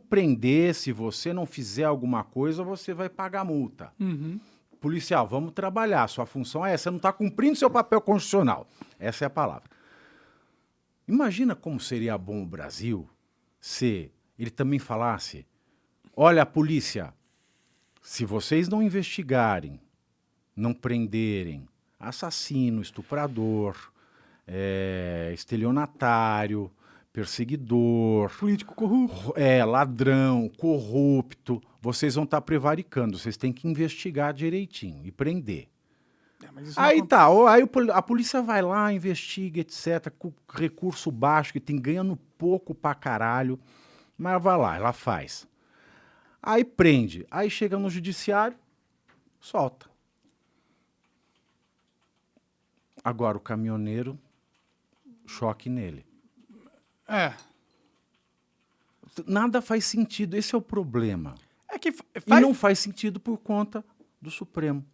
prender, se você não fizer alguma coisa, você vai pagar multa. Uhum. Policial, vamos trabalhar, sua função é essa, você não está cumprindo seu papel constitucional. Essa é a palavra. Imagina como seria bom o Brasil se ele também falasse, olha, polícia, se vocês não investigarem, não prenderem assassino, estuprador, estelionatário, perseguidor, Político corrupto. Ladrão, corrupto, vocês vão estar prevaricando, vocês têm que investigar direitinho e prender. Mas isso Aí não tá, aí a polícia vai lá, investiga, etc, com recurso baixo, que tem ganhando pouco pra caralho, mas vai lá, ela faz. Aí prende, aí chega no judiciário, solta. Agora o caminhoneiro, choque nele. Nada faz sentido, esse é o problema. É que E não faz sentido por conta do Supremo.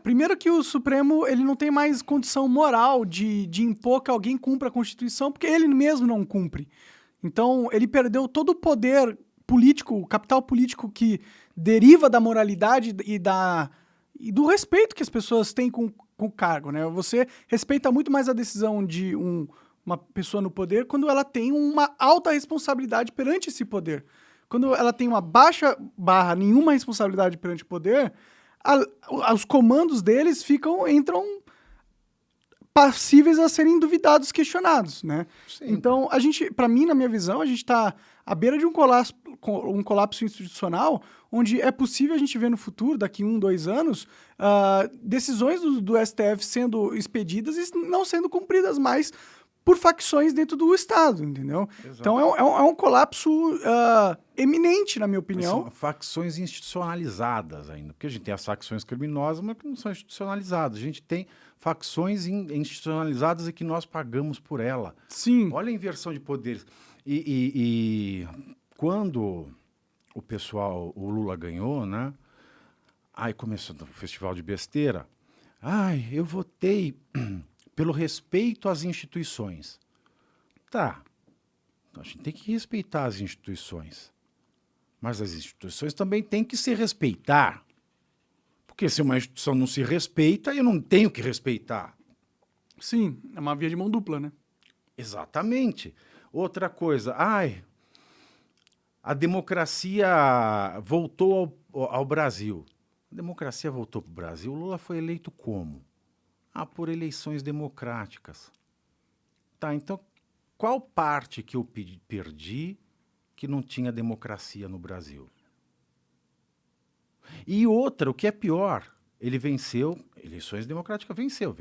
Primeiro que o Supremo ele não tem mais condição moral de impor que alguém cumpra a Constituição, porque ele mesmo não cumpre. Então, ele perdeu todo o poder político, o capital político que deriva da moralidade e do respeito que as pessoas têm com o cargo, né? Você respeita muito mais a decisão de uma pessoa no poder quando ela tem uma alta responsabilidade perante esse poder. Quando ela tem uma baixa barra nenhuma responsabilidade perante o poder, os comandos deles entram passíveis a serem duvidados, questionados, né? Sim. Então, para mim, na minha visão, a gente está à beira de um colapso institucional, onde é possível a gente ver no futuro, daqui 1, 2 anos, decisões do STF sendo expedidas e não sendo cumpridas mais por facções dentro do Estado, entendeu? Exato. Então, é um colapso eminente, na minha opinião. São facções institucionalizadas ainda, porque a gente tem as facções criminosas, mas que não são institucionalizadas. A gente tem facções institucionalizadas e que nós pagamos por ela. Sim. Olha a inversão de poderes. E quando o Lula ganhou, né? Aí começou o festival de besteira. Eu votei pelo respeito às instituições. Tá. Então a gente tem que respeitar as instituições. Mas as instituições também têm que se respeitar. Porque se uma instituição não se respeita, eu não tenho que respeitar. Sim, é uma via de mão dupla, né? Exatamente. Outra coisa, a democracia voltou ao Brasil. A democracia voltou para o Brasil. O Lula foi eleito como? Por eleições democráticas. Tá, então, qual parte que eu perdi que não tinha democracia no Brasil? E outra, o que é pior, ele venceu, eleições democráticas, venceu,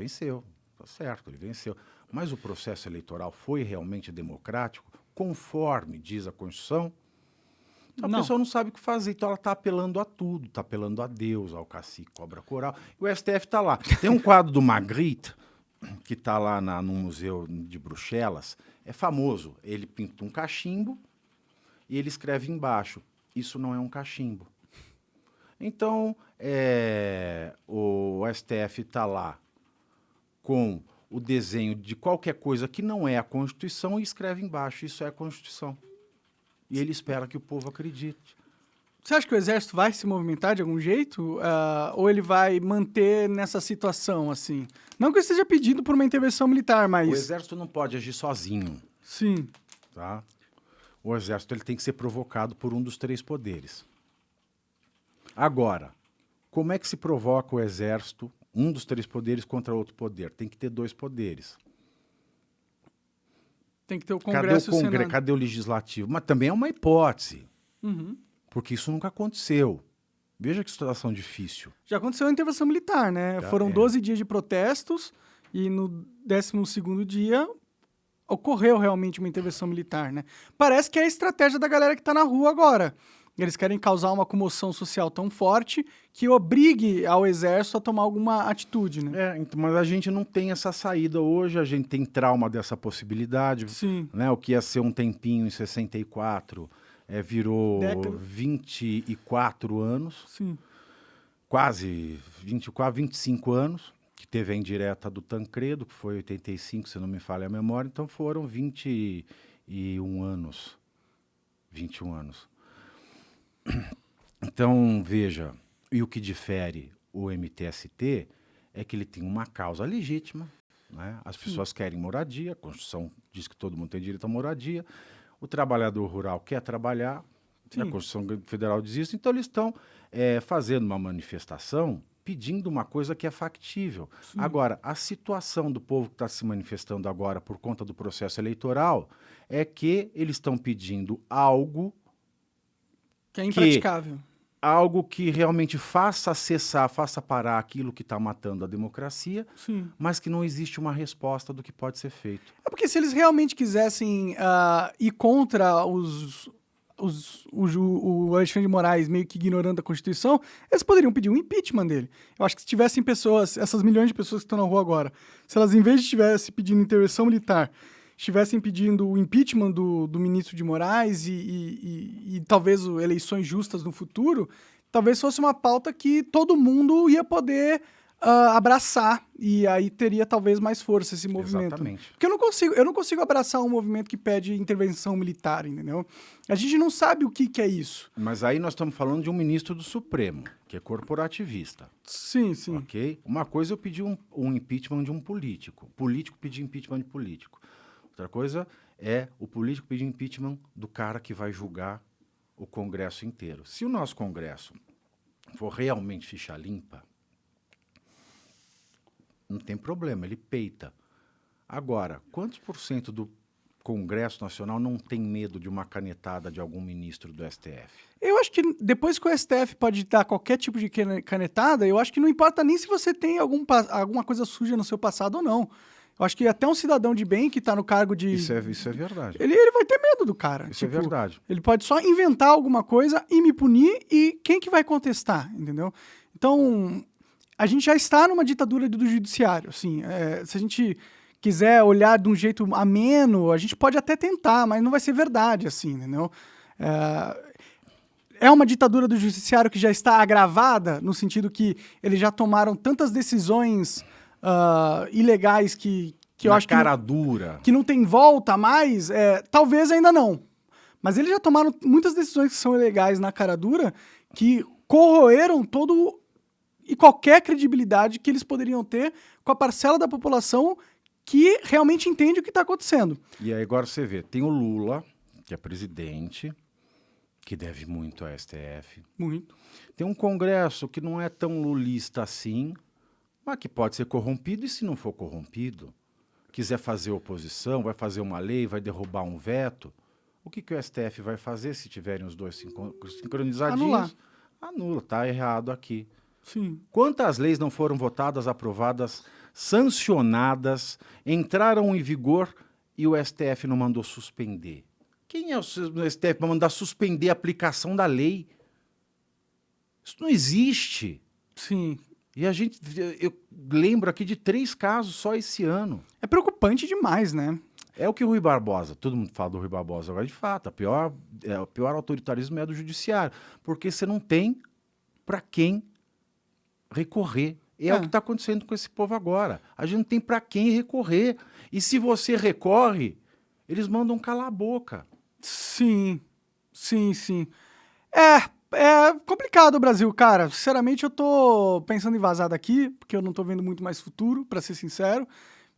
tá certo, ele venceu. Mas o processo eleitoral foi realmente democrático, conforme diz a Constituição? Então, a pessoa não sabe o que fazer, então ela está apelando a tudo, está apelando a Deus, ao cacique, cobra coral, e o STF está lá. Tem um quadro do Magritte, que está lá no Museu de Bruxelas, é famoso, ele pinta um cachimbo e ele escreve embaixo, isso não é um cachimbo. Então, o STF está lá com o desenho de qualquer coisa que não é a Constituição e escreve embaixo, isso é a Constituição. E ele espera que o povo acredite. Você acha que o Exército vai se movimentar de algum jeito? Ou ele vai manter nessa situação, assim? Não que eu esteja pedindo por uma intervenção militar, mas... O Exército não pode agir sozinho. Sim. Tá? O Exército ele tem que ser provocado por um dos 3 poderes. Agora, como é que se provoca o Exército, um dos 3 poderes contra outro poder? Tem que ter 2 poderes. Tem que ter o Congresso e o Senado. Cadê o Legislativo? Mas também é uma hipótese, Uhum. porque isso nunca aconteceu. Veja que situação difícil. Já aconteceu a intervenção militar, né? Foram 12 dias de protestos e no 12º dia ocorreu realmente uma intervenção militar, né? Parece que é a estratégia da galera que está na rua agora. Eles querem causar uma comoção social tão forte que obrigue ao Exército a tomar alguma atitude, né? Mas a gente não tem essa saída hoje, a gente tem trauma dessa possibilidade. Sim. Né? O que ia ser um tempinho em 64 virou 24 anos. Sim. Quase 24, 25 anos, que teve a indireta do Tancredo, que foi 85, se não me falha a memória, então foram 21 anos. 21 anos. Então, veja, e o que difere o MTST é que ele tem uma causa legítima, né? As pessoas querem moradia, a Constituição diz que todo mundo tem direito à moradia, o trabalhador rural quer trabalhar, a Constituição Federal diz isso, então eles estão fazendo uma manifestação pedindo uma coisa que é factível. Sim. Agora, a situação do povo que está se manifestando agora por conta do processo eleitoral é que eles estão pedindo algo que é impraticável. Algo que realmente faça cessar, faça parar aquilo que está matando a democracia, Sim. mas que não existe uma resposta do que pode ser feito. É porque se eles realmente quisessem ir contra o Alexandre de Moraes meio que ignorando a Constituição, eles poderiam pedir um impeachment dele. Eu acho que se tivessem pessoas, essas milhões de pessoas que estão na rua agora, se elas em vez de estivessem pedindo intervenção militar, estivessem pedindo o impeachment do ministro de Moraes e talvez eleições justas no futuro, talvez fosse uma pauta que todo mundo ia poder abraçar, e aí teria talvez mais força esse movimento. Exatamente. Porque eu não consigo abraçar um movimento que pede intervenção militar, entendeu? A gente não sabe o que é isso. Mas aí nós estamos falando de um ministro do Supremo, que é corporativista. Sim, sim. Ok? Uma coisa eu pedi um impeachment de um político. Político pedir impeachment de político. Outra coisa é o político pedir impeachment do cara que vai julgar o Congresso inteiro. Se o nosso Congresso for realmente ficha limpa, não tem problema, ele peita. Agora, quantos por cento do Congresso Nacional não tem medo de uma canetada de algum ministro do STF? Eu acho que depois que o STF pode dar qualquer tipo de canetada, eu acho que não importa nem se você tem alguma coisa suja no seu passado ou não. Eu acho que até um cidadão de bem que está no cargo de... Isso é verdade. Ele vai ter medo do cara. Isso é verdade. Ele pode só inventar alguma coisa e me punir, e quem que vai contestar, entendeu? Então, a gente já está numa ditadura do judiciário, assim. Se a gente quiser olhar de um jeito ameno, a gente pode até tentar, mas não vai ser verdade, assim, entendeu? É uma ditadura do judiciário que já está agravada, no sentido que eles já tomaram tantas decisões ilegais que eu acho cara dura. que não tem volta mais, talvez ainda não. Mas eles já tomaram muitas decisões que são ilegais na cara dura, que corroeram todo e qualquer credibilidade que eles poderiam ter com a parcela da população que realmente entende o que está acontecendo. E aí agora você vê, tem o Lula, que é presidente, que deve muito ao STF. Muito. Tem um Congresso que não é tão lulista assim, mas que pode ser corrompido, e se não for corrompido, quiser fazer oposição, vai fazer uma lei, vai derrubar um veto, o que o STF vai fazer se tiverem os dois sincronizadinhos? Anula, tá errado aqui. Sim. Quantas leis não foram votadas, aprovadas, sancionadas, entraram em vigor e o STF não mandou suspender? Quem é o STF para mandar suspender a aplicação da lei? Isso não existe. Sim. E eu lembro aqui de 3 casos só esse ano. É preocupante demais, né? É o que o Rui Barbosa, todo mundo fala do Rui Barbosa agora, de fato, o pior autoritarismo é do judiciário, porque você não tem para quem recorrer. É o que está acontecendo com esse povo agora. A gente não tem para quem recorrer. E se você recorre, eles mandam calar a boca. Sim, sim, sim. É complicado o Brasil, cara. Sinceramente, eu tô pensando em vazar daqui, porque eu não tô vendo muito mais futuro, pra ser sincero.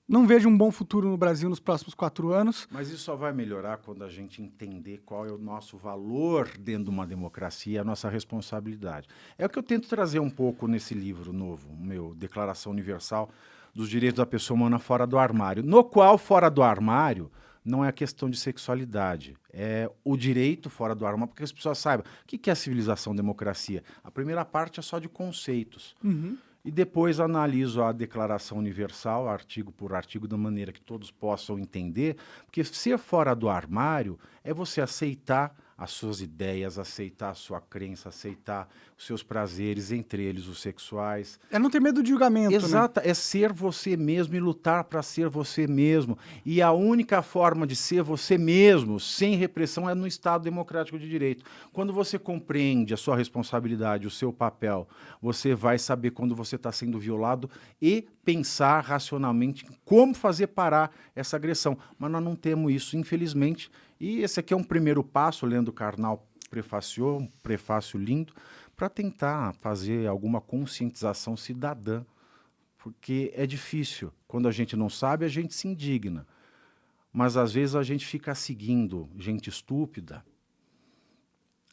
Não vejo um bom futuro no Brasil nos próximos 4 anos. Mas isso só vai melhorar quando a gente entender qual é o nosso valor dentro de uma democracia, a nossa responsabilidade. É o que eu tento trazer um pouco nesse livro novo, meu Declaração Universal dos Direitos da Pessoa Humana Fora do Armário, no qual fora do armário não é a questão de sexualidade, é o direito fora do armário, porque as pessoas saibam o que é civilização, democracia. A primeira parte é só de conceitos. Uhum. E depois analiso a Declaração Universal, artigo por artigo, da maneira que todos possam entender, porque ser fora do armário é você aceitar as suas ideias, aceitar a sua crença, aceitar os seus prazeres, entre eles os sexuais. É não ter medo de julgamento, Exato, né? é ser você mesmo e lutar para ser você mesmo. E a única forma de ser você mesmo, sem repressão, é no Estado Democrático de Direito. Quando você compreende a sua responsabilidade, o seu papel, você vai saber quando você está sendo violado e pensar racionalmente em como fazer parar essa agressão. Mas nós não temos isso, infelizmente. E esse aqui é um primeiro passo, o Leandro Carnal prefaciou, um prefácio lindo, para tentar fazer alguma conscientização cidadã, porque é difícil. Quando a gente não sabe, a gente se indigna. Mas às vezes a gente fica seguindo gente estúpida,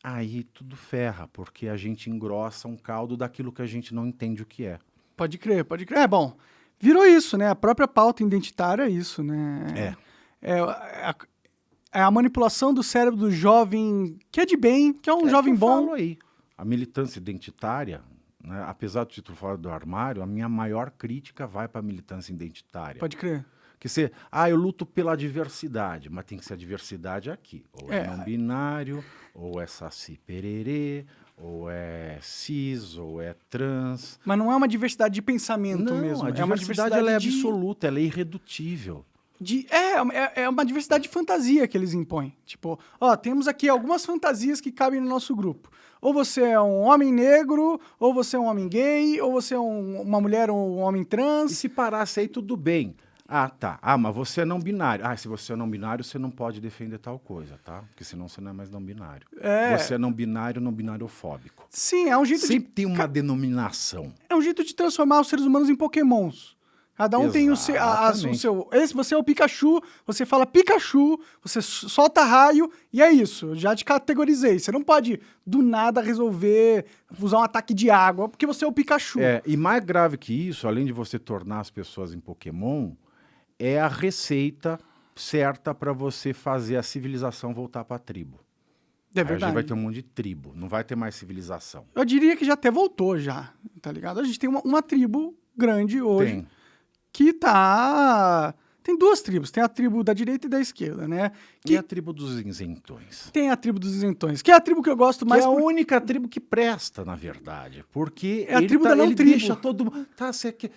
aí tudo ferra, porque a gente engrossa um caldo daquilo que a gente não entende o que é. Pode crer, pode crer. Bom, virou isso, né? A própria pauta identitária é isso, né? É a manipulação do cérebro do jovem que é de bem, que é um jovem que eu bom. falo aí. A militância identitária, né, apesar do título fora do armário, a minha maior crítica vai para a militância identitária. Pode crer. Que você, eu luto pela diversidade, mas tem que ser a diversidade aqui. Ou é não binário, ou é saci pererê, ou é cis, ou é trans. Mas não é uma diversidade de pensamento mesmo. A é uma diversidade ela é absoluta, ela é irredutível. É uma diversidade de fantasia que eles impõem. Tipo, temos aqui algumas fantasias que cabem no nosso grupo. Ou você é um homem negro, ou você é um homem gay, ou você é uma mulher ou um homem trans. E se parasse aí, tudo bem. Tá. Mas você é não binário. Se você é não binário, você não pode defender tal coisa, tá? Porque senão você não é mais não binário. Você é não binariofóbico. Sim, é um jeito Sempre tem uma denominação. É um jeito de transformar os seres humanos em pokémons. Cada um tem o seu, Exatamente. você é o Pikachu, você fala Pikachu, você solta raio e é isso. Eu já te categorizei. Você não pode do nada resolver usar um ataque de água porque você é o Pikachu. E mais grave que isso, além de você tornar as pessoas em Pokémon, é a receita certa para você fazer a civilização voltar para a tribo. É Aí a gente verdade. vai ter um monte de tribo, não vai ter mais civilização. Eu diria que já até voltou já, tá ligado? A gente tem uma tribo grande hoje Tem. que tá... Tem duas tribos, tem a tribo da direita e da esquerda, né? E Que a tribo dos isentões? tem a tribo dos isentões, que é a tribo que eu gosto Que mais... é a única tribo que presta, na verdade. Porque É a tribo da não ele tribo. deixa todo mundo... Tá, você quer...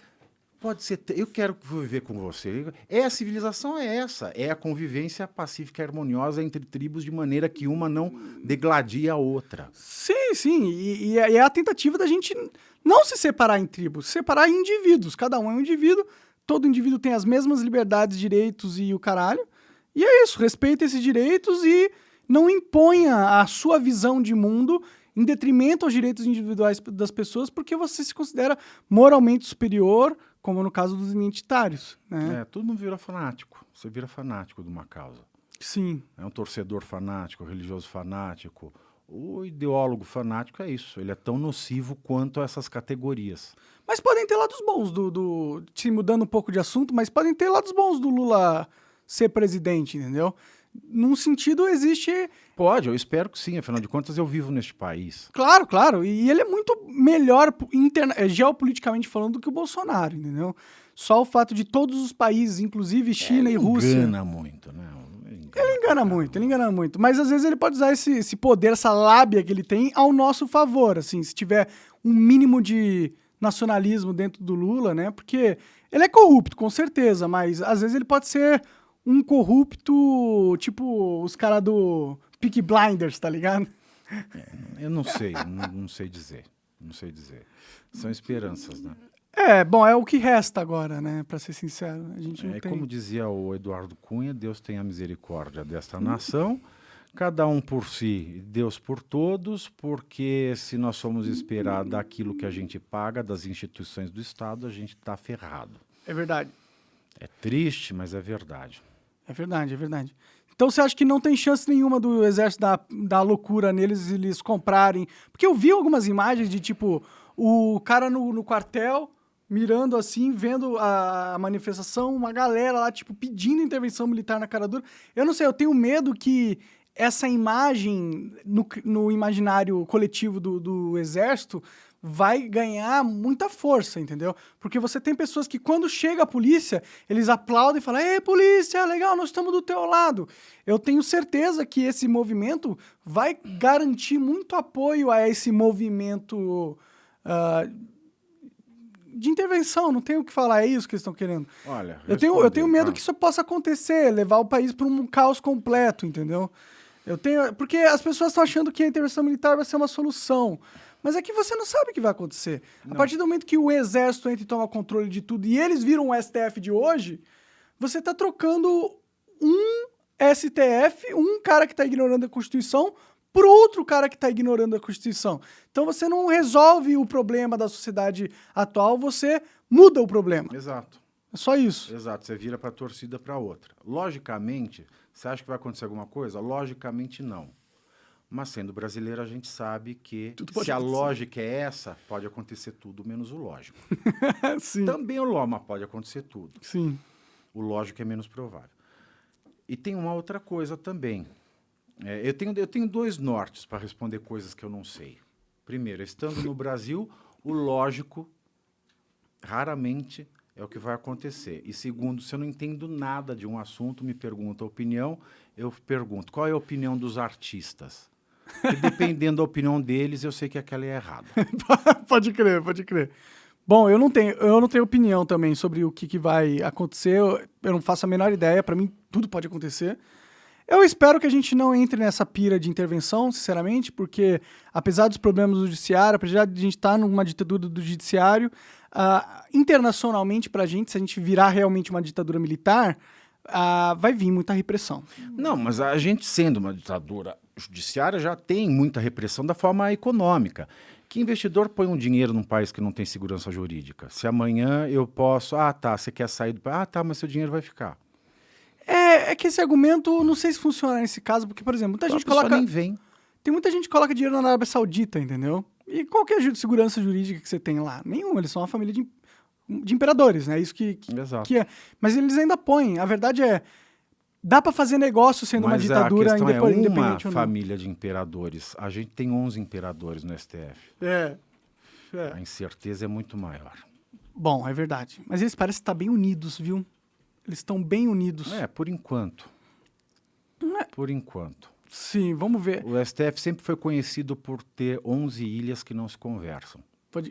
Pode ser... Eu quero viver com você. A civilização é essa. É a convivência pacífica e harmoniosa entre tribos de maneira que uma não degladie a outra. Sim, sim. E é a tentativa da gente não se separar em tribos, se separar em indivíduos. Cada um é um indivíduo, todo indivíduo tem as mesmas liberdades, direitos e o caralho. E é isso, respeita esses direitos e não imponha a sua visão de mundo em detrimento aos direitos individuais das pessoas, porque você se considera moralmente superior, como no caso dos identitários, né? Todo mundo vira fanático. Você vira fanático de uma causa. Sim. É um torcedor fanático, religioso fanático. O ideólogo fanático é isso. Ele é tão nocivo quanto essas categorias. Mas podem ter lados bons te mudando um pouco de assunto, mas podem ter lados bons do Lula ser presidente, entendeu? Num sentido, existe... Pode, eu espero que sim. Afinal de contas, eu vivo neste país. Claro, claro. E ele é muito melhor geopoliticamente falando do que o Bolsonaro, entendeu? Só o fato de todos os países, inclusive China e Rússia... Engana muito, né? Ele engana muito. Mas às vezes ele pode usar esse poder, essa lábia que ele tem ao nosso favor, assim, se tiver um mínimo de nacionalismo dentro do Lula, né? Porque ele é corrupto, com certeza, mas às vezes ele pode ser um corrupto, tipo os caras do Peaky Blinders, tá ligado? Eu não sei, não sei dizer. Não sei dizer. São esperanças, né? Bom, é o que resta agora, né? Pra ser sincero. A gente não tem... Como dizia o Eduardo Cunha, Deus tem a misericórdia desta nação, cada um por si, Deus por todos, porque se nós somos esperar daquilo que a gente paga, das instituições do Estado, a gente está ferrado. É verdade. É triste, mas é verdade. É verdade, é verdade. Então você acha que não tem chance nenhuma do exército dar loucura neles e eles comprarem? Porque eu vi algumas imagens de, tipo, o cara no quartel... mirando assim, vendo a manifestação, uma galera lá, tipo, pedindo intervenção militar na cara dura. Eu não sei, eu tenho medo que essa imagem no imaginário coletivo do exército vai ganhar muita força, entendeu? Porque você tem pessoas que quando chega a polícia, eles aplaudem e falam: "Ei, polícia, legal, nós estamos do teu lado". Eu tenho certeza que esse movimento vai garantir muito apoio a esse movimento de intervenção, não tenho o que falar, é isso que eles estão querendo. Olha, eu tenho medo que isso possa acontecer, levar o país para um caos completo, entendeu? Porque as pessoas estão achando que a intervenção militar vai ser uma solução, mas é que você não sabe o que vai acontecer. Não. A partir do momento que o exército entra e toma controle de tudo e eles viram o STF de hoje, você está trocando um STF, um cara que está ignorando a Constituição, por outro cara que está ignorando a Constituição. Então você não resolve o problema da sociedade atual, você muda o problema. Exato. É só isso. Exato, você vira para a torcida para outra. Logicamente, você acha que vai acontecer alguma coisa? Logicamente não. Mas sendo brasileiro, a gente sabe que se a lógica é essa, pode acontecer tudo menos o lógico. Sim. Também o lógico, pode acontecer tudo. Sim. O lógico é menos provável. E tem uma outra coisa também. Eu tenho dois nortes para responder coisas que eu não sei. Primeiro, estando no Brasil, o lógico raramente é o que vai acontecer. E segundo, se eu não entendo nada de um assunto, me pergunta a opinião, eu pergunto, qual é a opinião dos artistas? E dependendo da opinião deles, eu sei que aquela é errada. Pode crer, pode crer. Bom, eu não tenho opinião também sobre o que vai acontecer, eu não faço a menor ideia, para mim tudo pode acontecer. Eu espero que a gente não entre nessa pira de intervenção, sinceramente, porque apesar dos problemas do judiciário, apesar de a gente estar numa ditadura do judiciário, internacionalmente pra gente, se a gente virar realmente uma ditadura militar, vai vir muita repressão. Não, mas a gente sendo uma ditadura judiciária já tem muita repressão da forma econômica. Que investidor põe um dinheiro num país que não tem segurança jurídica? Se amanhã eu posso... você quer sair do país? Mas seu dinheiro vai ficar. É que esse argumento, não sei se funciona nesse caso, porque, por exemplo, muita gente coloca... nem vem. Tem muita gente que coloca dinheiro na Arábia Saudita, entendeu? E qual que é a segurança jurídica que você tem lá? Nenhuma, eles são uma família de imperadores, né? Isso Exato. que é. Mas eles ainda põem. A verdade é, dá pra fazer negócio sendo uma ditadura independente ou não. É uma família de imperadores. A gente tem 11 imperadores no STF. A incerteza é muito maior. Bom, é verdade. Mas eles parecem estar bem unidos, viu? Eles estão bem unidos. Por enquanto. Por enquanto. Sim, vamos ver. O STF sempre foi conhecido por ter 11 ilhas que não se conversam.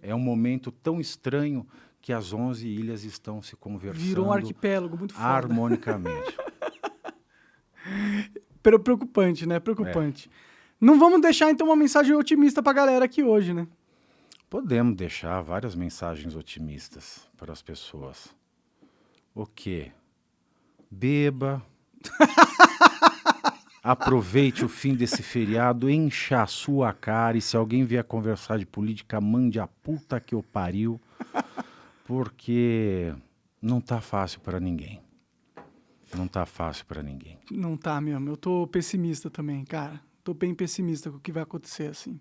É um momento tão estranho que as 11 ilhas estão se conversando. Virou um arquipélago muito foda. Harmonicamente. Preocupante, né? Preocupante. Não vamos deixar, então, uma mensagem otimista pra galera aqui hoje, né? Podemos deixar várias mensagens otimistas para as pessoas. O quê? Beba... Aproveite o fim desse feriado, encha a sua cara e se alguém vier conversar de política, mande a puta que eu pariu, porque não tá fácil para ninguém. Não tá fácil para ninguém. Não tá mesmo. Eu tô pessimista também, cara. Tô bem pessimista com o que vai acontecer, assim.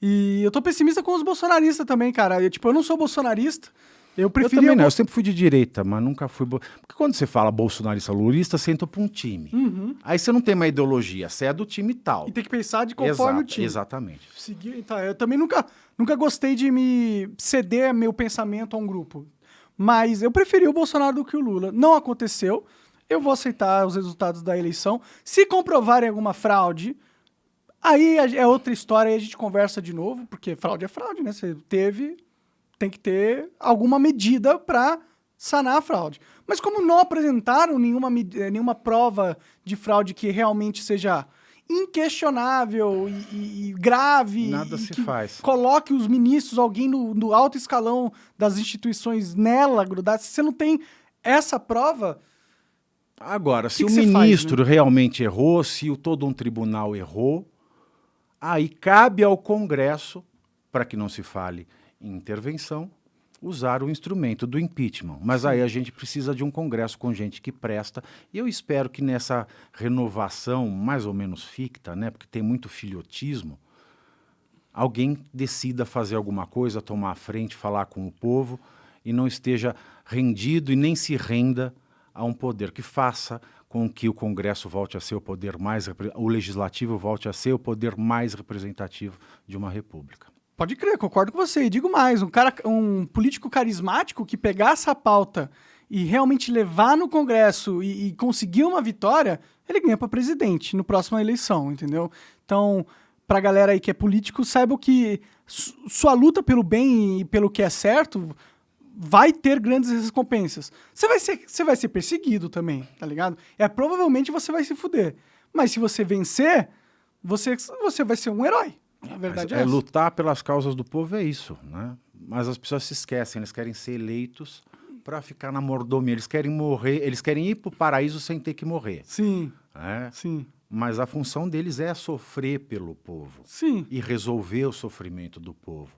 E eu tô pessimista com os bolsonaristas também, cara. Eu não sou bolsonarista. Eu preferia... Eu também não, eu sempre fui de direita, mas nunca fui... Porque quando você fala bolsonarista, lulista, você entra para um time. Uhum. Aí você não tem uma ideologia, você é do time tal. E tem que pensar de conforme o time. Exatamente. Eu também nunca gostei de me ceder meu pensamento a um grupo. Mas eu preferi o Bolsonaro do que o Lula. Não aconteceu. Eu vou aceitar os resultados da eleição. Se comprovarem alguma fraude, aí é outra história e a gente conversa de novo, porque fraude é fraude, né? Você teve... Tem que ter alguma medida para sanar a fraude. Mas como não apresentaram nenhuma prova de fraude que realmente seja inquestionável e grave... Nada se faz. Coloque os ministros, alguém no alto escalão das instituições nela, grudadas. Se você não tem essa prova... Agora, se o ministro realmente errou, se todo um tribunal errou, aí cabe ao Congresso, para que não se fale... intervenção, usar o instrumento do impeachment. Mas aí a gente precisa de um Congresso com gente que presta. E eu espero que nessa renovação mais ou menos ficta, né, porque tem muito filhotismo, alguém decida fazer alguma coisa, tomar a frente, falar com o povo e não esteja rendido e nem se renda a um poder que faça com que o Congresso volte a ser o poder o legislativo volte a ser o poder mais representativo de uma república. Pode crer, concordo com você. E digo mais, um político carismático que pegar essa pauta e realmente levar no Congresso e conseguir uma vitória, ele ganha para presidente na próxima eleição, entendeu? Então, pra galera aí que é político, saiba que sua luta pelo bem e pelo que é certo vai ter grandes recompensas. Você vai ser perseguido também, tá ligado? Provavelmente você vai se fuder. Mas se você vencer, você vai ser um herói. A verdade é essa. Lutar pelas causas do povo é isso, né? Mas as pessoas se esquecem, eles querem ser eleitos para ficar na mordomia, eles querem morrer, eles querem ir para o paraíso sem ter que morrer. Sim, né? Sim. Mas a função deles é sofrer pelo povo. Sim. E resolver o sofrimento do povo.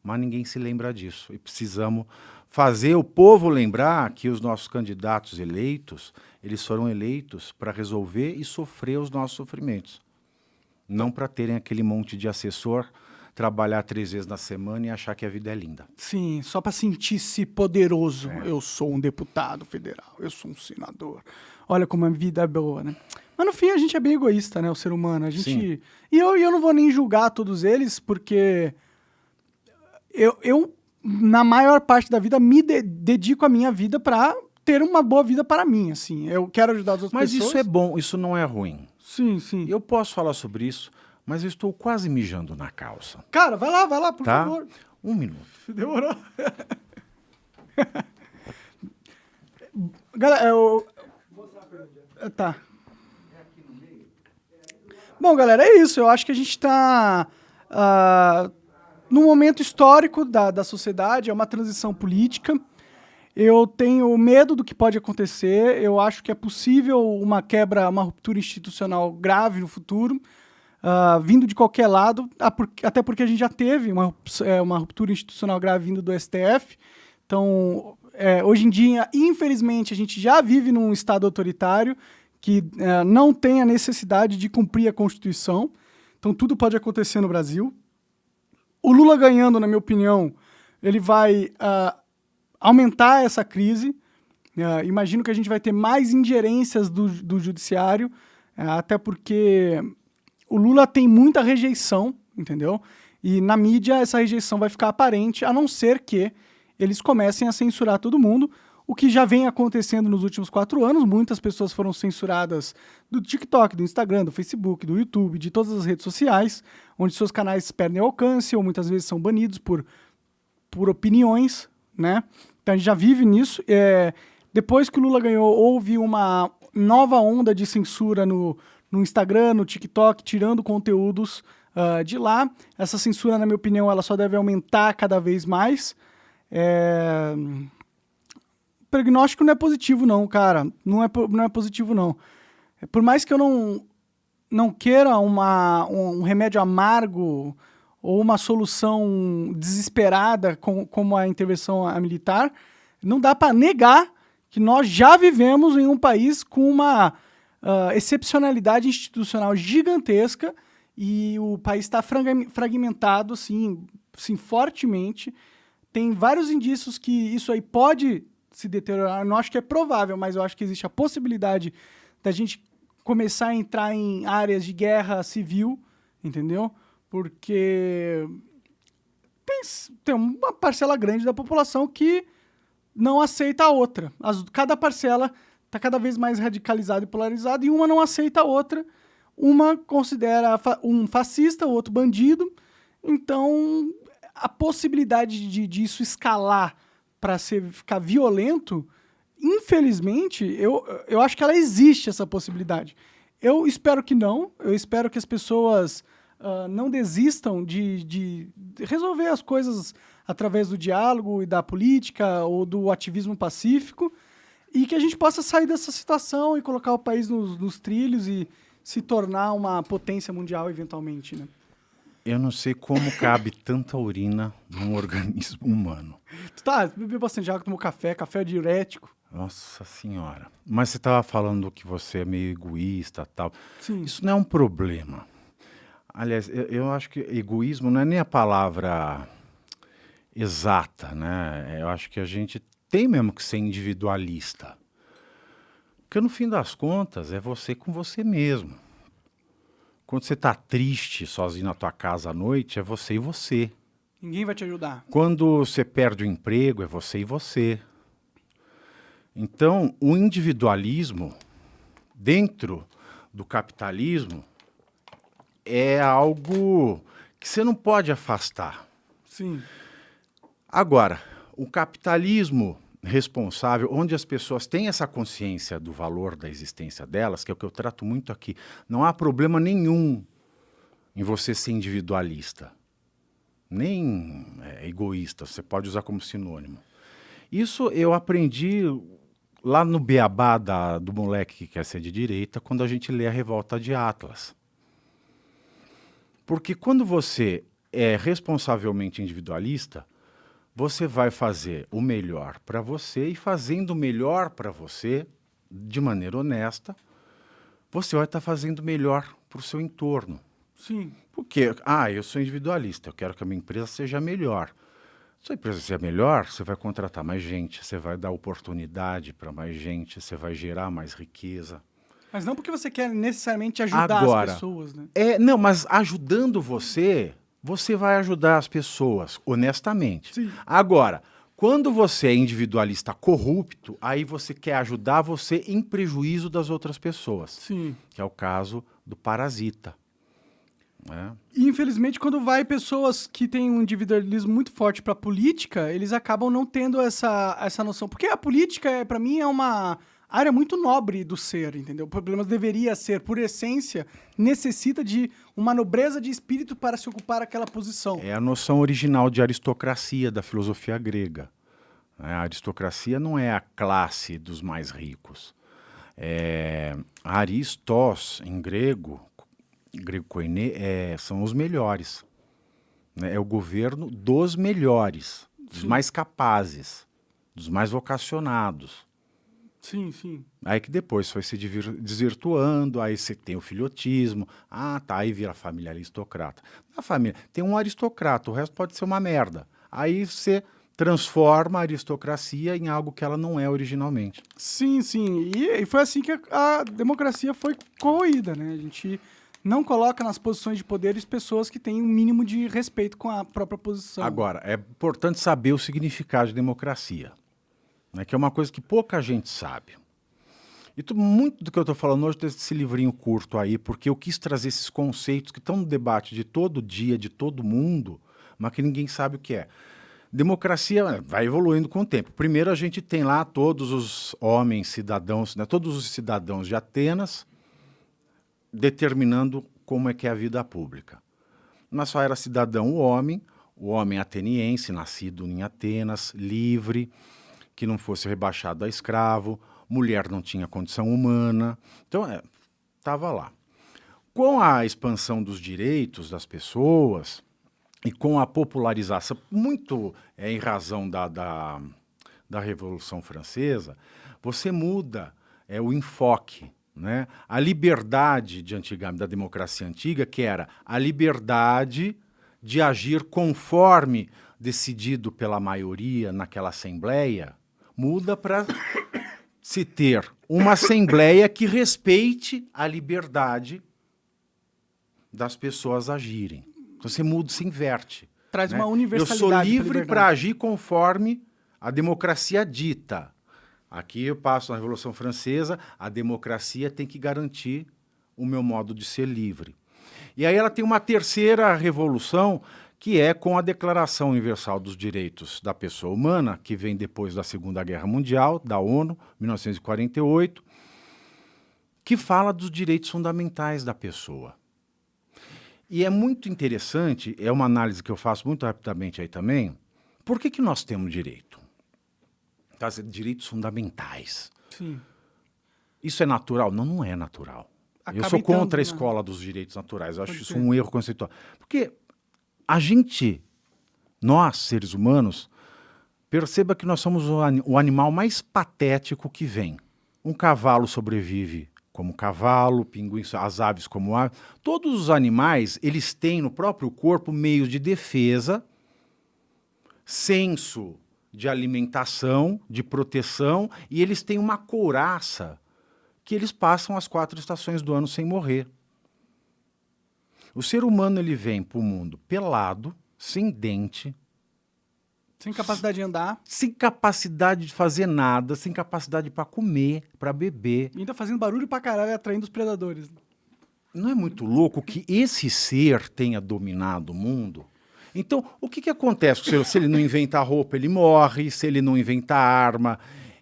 Mas ninguém se lembra disso. E precisamos fazer o povo lembrar que os nossos candidatos eleitos, eles foram eleitos para resolver e sofrer os nossos sofrimentos. Não para terem aquele monte de assessor, trabalhar 3 vezes na semana e achar que a vida é linda. Sim, só para sentir-se poderoso. Eu sou um deputado federal, eu sou um senador. Olha como a vida é boa, né? Mas no fim a gente é bem egoísta, né, o ser humano. A gente... Sim. E eu não vou nem julgar todos eles, porque eu na maior parte da vida, me dedico a minha vida para ter uma boa vida para mim, assim. Eu quero ajudar as outras pessoas. Mas isso é bom, isso não é ruim. Sim, sim. Eu posso falar sobre isso, mas eu estou quase mijando na calça. Cara, vai lá, por favor. 1 minuto. Demorou. Galera, Tá. Bom, galera, é isso. Eu acho que a gente está num momento histórico da sociedade, é uma transição política. Eu tenho medo do que pode acontecer. Eu acho que é possível uma ruptura institucional grave no futuro. vindo de qualquer lado, até porque a gente já teve uma ruptura institucional grave vindo do STF. Então, hoje em dia, infelizmente, a gente já vive num Estado autoritário que não tem a necessidade de cumprir a Constituição. Então, tudo pode acontecer no Brasil. O Lula ganhando, na minha opinião, ele vai aumentar essa crise. Imagino que a gente vai ter mais ingerências do judiciário, até porque o Lula tem muita rejeição, entendeu? E na mídia essa rejeição vai ficar aparente, a não ser que eles comecem a censurar todo mundo, o que já vem acontecendo nos últimos 4 anos. Muitas pessoas foram censuradas do TikTok, do Instagram, do Facebook, do YouTube, de todas as redes sociais, onde seus canais perdem alcance ou muitas vezes são banidos por opiniões, né? Então a gente já vive nisso. Depois que o Lula ganhou, houve uma nova onda de censura no Instagram, no TikTok, tirando conteúdos de lá. Essa censura, na minha opinião, ela só deve aumentar cada vez mais. O prognóstico não é positivo, não, cara. Não é positivo, não. Por mais que eu não queira um remédio amargo ou uma solução desesperada como a intervenção militar, não dá para negar que nós já vivemos em um país com uma excepcionalidade institucional gigantesca e o país está fragmentado assim, fortemente. Tem vários indícios que isso aí pode se deteriorar. Eu não acho que é provável, mas eu acho que existe a possibilidade da gente começar a entrar em áreas de guerra civil, entendeu? Porque tem uma parcela grande da população que não aceita a outra. Cada parcela está cada vez mais radicalizada e polarizada e uma não aceita a outra. Uma considera um fascista, o outro bandido. Então, a possibilidade disso escalar para ficar violento, infelizmente, eu acho que ela existe, essa possibilidade. Eu espero que não. Eu espero que as pessoas não desistam de resolver as coisas através do diálogo e da política ou do ativismo pacífico e que a gente possa sair dessa situação e colocar o país nos trilhos e se tornar uma potência mundial eventualmente, né? Eu não sei como cabe tanta urina num organismo humano. Tu bebeu bastante água, tomou café é diurético. Nossa Senhora. Mas você estava falando que você é meio egoísta e tal. Sim. Isso não é um problema. Aliás, eu acho que egoísmo não é nem a palavra exata, né? Eu acho que a gente tem mesmo que ser individualista. Porque no fim das contas é você com você mesmo. Quando você está triste, sozinho na tua casa à noite, é você e você. Ninguém vai te ajudar. Quando você perde o emprego, é você e você. Então, o individualismo, dentro do capitalismo, é algo que você não pode afastar. Sim. Agora, o capitalismo responsável, onde as pessoas têm essa consciência do valor da existência delas, que é o que eu trato muito aqui, não há problema nenhum em você ser individualista, nem egoísta, você pode usar como sinônimo. Isso eu aprendi lá no beabá do moleque que quer ser de direita, quando a gente lê a Revolta de Atlas. Porque quando você é responsavelmente individualista, você vai fazer o melhor para você e fazendo o melhor para você, de maneira honesta, você vai estar fazendo o melhor para o seu entorno. Sim. Porque, eu sou individualista, eu quero que a minha empresa seja melhor. Se a empresa seja melhor, você vai contratar mais gente, você vai dar oportunidade para mais gente, você vai gerar mais riqueza. Mas não porque você quer necessariamente ajudar as pessoas, né? Não, mas ajudando você vai ajudar as pessoas, honestamente. Sim. Agora, quando você é individualista corrupto, aí você quer ajudar você em prejuízo das outras pessoas. Sim. Que é o caso do parasita. E, infelizmente, quando vai pessoas que têm um individualismo muito forte para a política, eles acabam não tendo essa noção. Porque a política, para mim, é uma área muito nobre do ser, entendeu? O problema deveria ser, por essência, necessita de uma nobreza de espírito para se ocupar aquela posição. É a noção original de aristocracia da filosofia grega. A aristocracia não é a classe dos mais ricos. Aristos, em grego, Grego koiné são os melhores. Né? É o governo dos melhores, dos mais capazes, dos mais vocacionados. Sim, sim. Aí que depois foi se desvirtuando, aí você tem o filhotismo, aí vira a família aristocrata. Na família tem um aristocrata, o resto pode ser uma merda. Aí você transforma a aristocracia em algo que ela não é originalmente. Sim, sim. E foi assim que a democracia foi corroída, né? A gente não coloca nas posições de poderes pessoas que têm um mínimo de respeito com a própria posição. Agora, é importante saber o significado de democracia, né, que é uma coisa que pouca gente sabe. E muito do que eu estou falando hoje desse livrinho curto aí, porque eu quis trazer esses conceitos que estão no debate de todo dia, de todo mundo, mas que ninguém sabe o que é. Democracia vai evoluindo com o tempo. Primeiro a gente tem lá todos os homens, cidadãos, né, todos os cidadãos de Atenas determinando como é que é a vida pública. Mas só era cidadão o homem ateniense, nascido em Atenas, livre, que não fosse rebaixado a escravo, mulher não tinha condição humana, então estava lá. Com a expansão dos direitos das pessoas e com a popularização, muito em razão da Revolução Francesa, você muda o enfoque. Né? A liberdade da democracia antiga, que era a liberdade de agir conforme decidido pela maioria naquela assembleia, muda para se ter uma assembleia que respeite a liberdade das pessoas agirem. Então você muda, se inverte. Traz né? uma universalidade. Eu sou livre para agir conforme a democracia dita. Aqui eu passo na Revolução Francesa, a democracia tem que garantir o meu modo de ser livre. E aí ela tem uma terceira revolução, que é com a Declaração Universal dos Direitos da Pessoa Humana, que vem depois da Segunda Guerra Mundial, da ONU, 1948, que fala dos direitos fundamentais da pessoa. E é muito interessante, é uma análise que eu faço muito rapidamente aí também, por que nós temos direito? Direitos fundamentais. Sim. Isso é natural? Não, não é natural. Eu sou contra a escola dos direitos naturais. Eu acho isso um erro conceitual. Porque nós, seres humanos, perceba que nós somos o animal mais patético que vem. Um cavalo sobrevive como cavalo, pinguim, as aves como aves. Todos os animais, eles têm no próprio corpo meios de defesa, senso de alimentação, de proteção, e eles têm uma couraça que eles passam as 4 estações do ano sem morrer. O ser humano ele vem para o mundo pelado, sem dente, sem capacidade de andar, sem capacidade de fazer nada, sem capacidade para comer, para beber. E ainda fazendo barulho pra caralho, atraindo os predadores. Não é muito louco que esse ser tenha dominado o mundo? Então, o que acontece? Se ele não inventa roupa, ele morre. Se ele não inventa arma,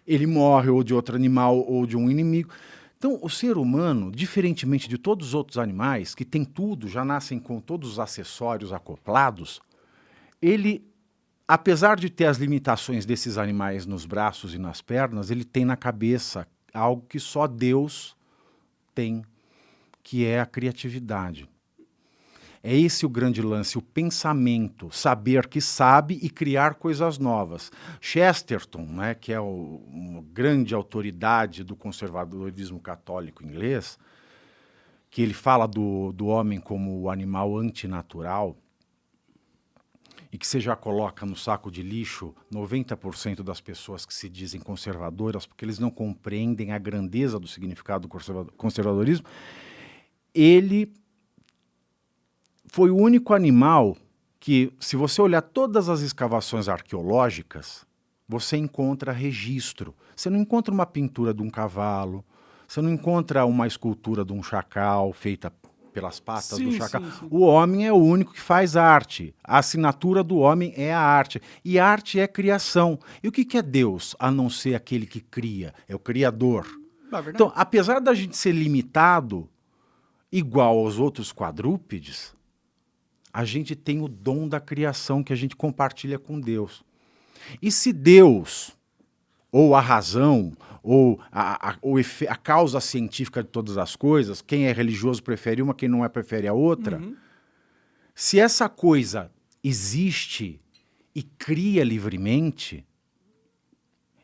ele morre ou de outro animal ou de um inimigo. Então, o ser humano, diferentemente de todos os outros animais, que tem tudo, já nascem com todos os acessórios acoplados, ele, apesar de ter as limitações desses animais nos braços e nas pernas, ele tem na cabeça algo que só Deus tem, que é a criatividade. É esse o grande lance, o pensamento, saber que sabe e criar coisas novas. Chesterton, né, que é uma grande autoridade do conservadorismo católico inglês, que ele fala do homem como o animal antinatural, e que você já coloca no saco de lixo 90% das pessoas que se dizem conservadoras, porque eles não compreendem a grandeza do significado do conservadorismo, ele foi o único animal que, se você olhar todas as escavações arqueológicas, você encontra registro. Você não encontra uma pintura de um cavalo, você não encontra uma escultura de um chacal feita pelas patas do chacal. Sim. O homem é o único que faz arte. A assinatura do homem é a arte. E a arte é criação. E o que é Deus, a não ser aquele que cria? É o Criador. Então, apesar da gente ser limitado, igual aos outros quadrúpedes, a gente tem o dom da criação que a gente compartilha com Deus. E se Deus, ou a razão, ou a causa científica de todas as coisas, quem é religioso prefere uma, quem não é prefere a outra. Se essa coisa existe e cria livremente,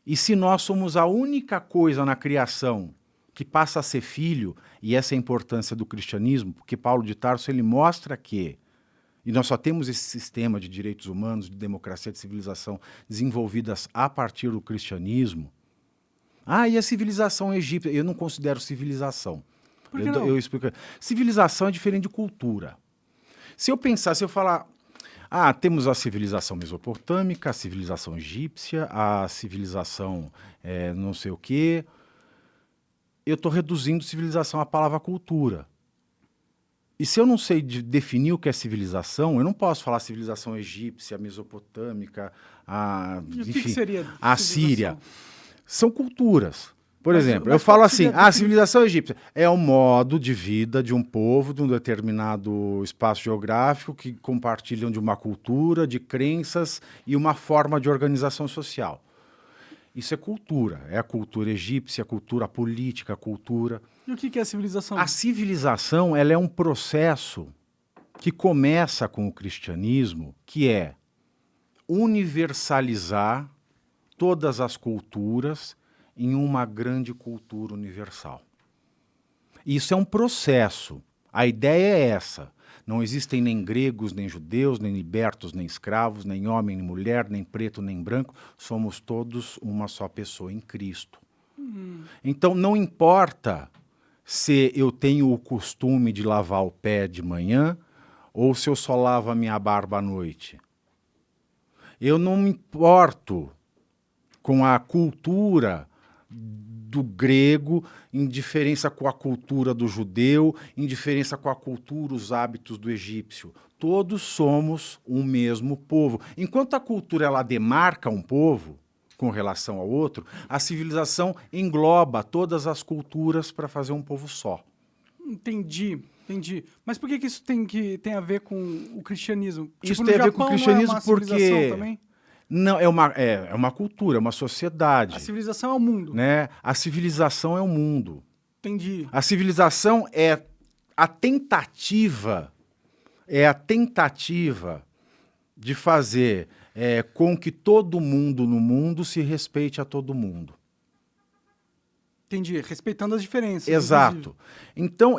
e se nós somos a única coisa na criação que passa a ser filho, e essa é a importância do cristianismo, porque Paulo de Tarso ele mostra que, e nós só temos esse sistema de direitos humanos, de democracia, de civilização desenvolvidas a partir do cristianismo. E a civilização egípcia? Eu não considero civilização. Por que não? Eu explico. Civilização é diferente de cultura. Se eu falar, temos a civilização mesopotâmica, a civilização egípcia, a civilização não sei o quê, eu estou reduzindo civilização à palavra cultura. E se eu não sei definir o que é civilização, eu não posso falar civilização egípcia, mesopotâmica, E o que seria a civilização? Síria. São culturas. Por exemplo, eu mas falo qual assim, seria a civilização egípcia é o modo de vida de um povo, de um determinado espaço geográfico, que compartilham de uma cultura, de crenças e uma forma de organização social. Isso é cultura. É a cultura egípcia, a cultura política, a cultura... E o que é a civilização? A civilização ela é um processo que começa com o cristianismo, que é universalizar todas as culturas em uma grande cultura universal. Isso é um processo. A ideia é essa. Não existem nem gregos, nem judeus, nem libertos, nem escravos, nem homem, nem mulher, nem preto, nem branco. Somos todos uma só pessoa em Cristo. Então, não importa se eu tenho o costume de lavar o pé de manhã ou se eu só lavo a minha barba à noite. Eu não me importo com a cultura do grego, em diferença com a cultura do judeu, em diferença com a cultura, os hábitos do egípcio. Todos somos um mesmo povo. Enquanto a cultura ela demarca um povo com relação ao outro, a civilização engloba todas as culturas para fazer um povo só. Entendi. Mas por que isso tem a ver com o cristianismo? Isso no tem a ver Japão com o cristianismo não é uma porque... civilização também? Não, é uma cultura, é uma sociedade. A civilização é o mundo. Né? A civilização é o mundo. Entendi. A civilização é a tentativa de fazer com que todo mundo no mundo se respeite a todo mundo. Entendi, respeitando as diferenças. Exato. Inclusive. Então,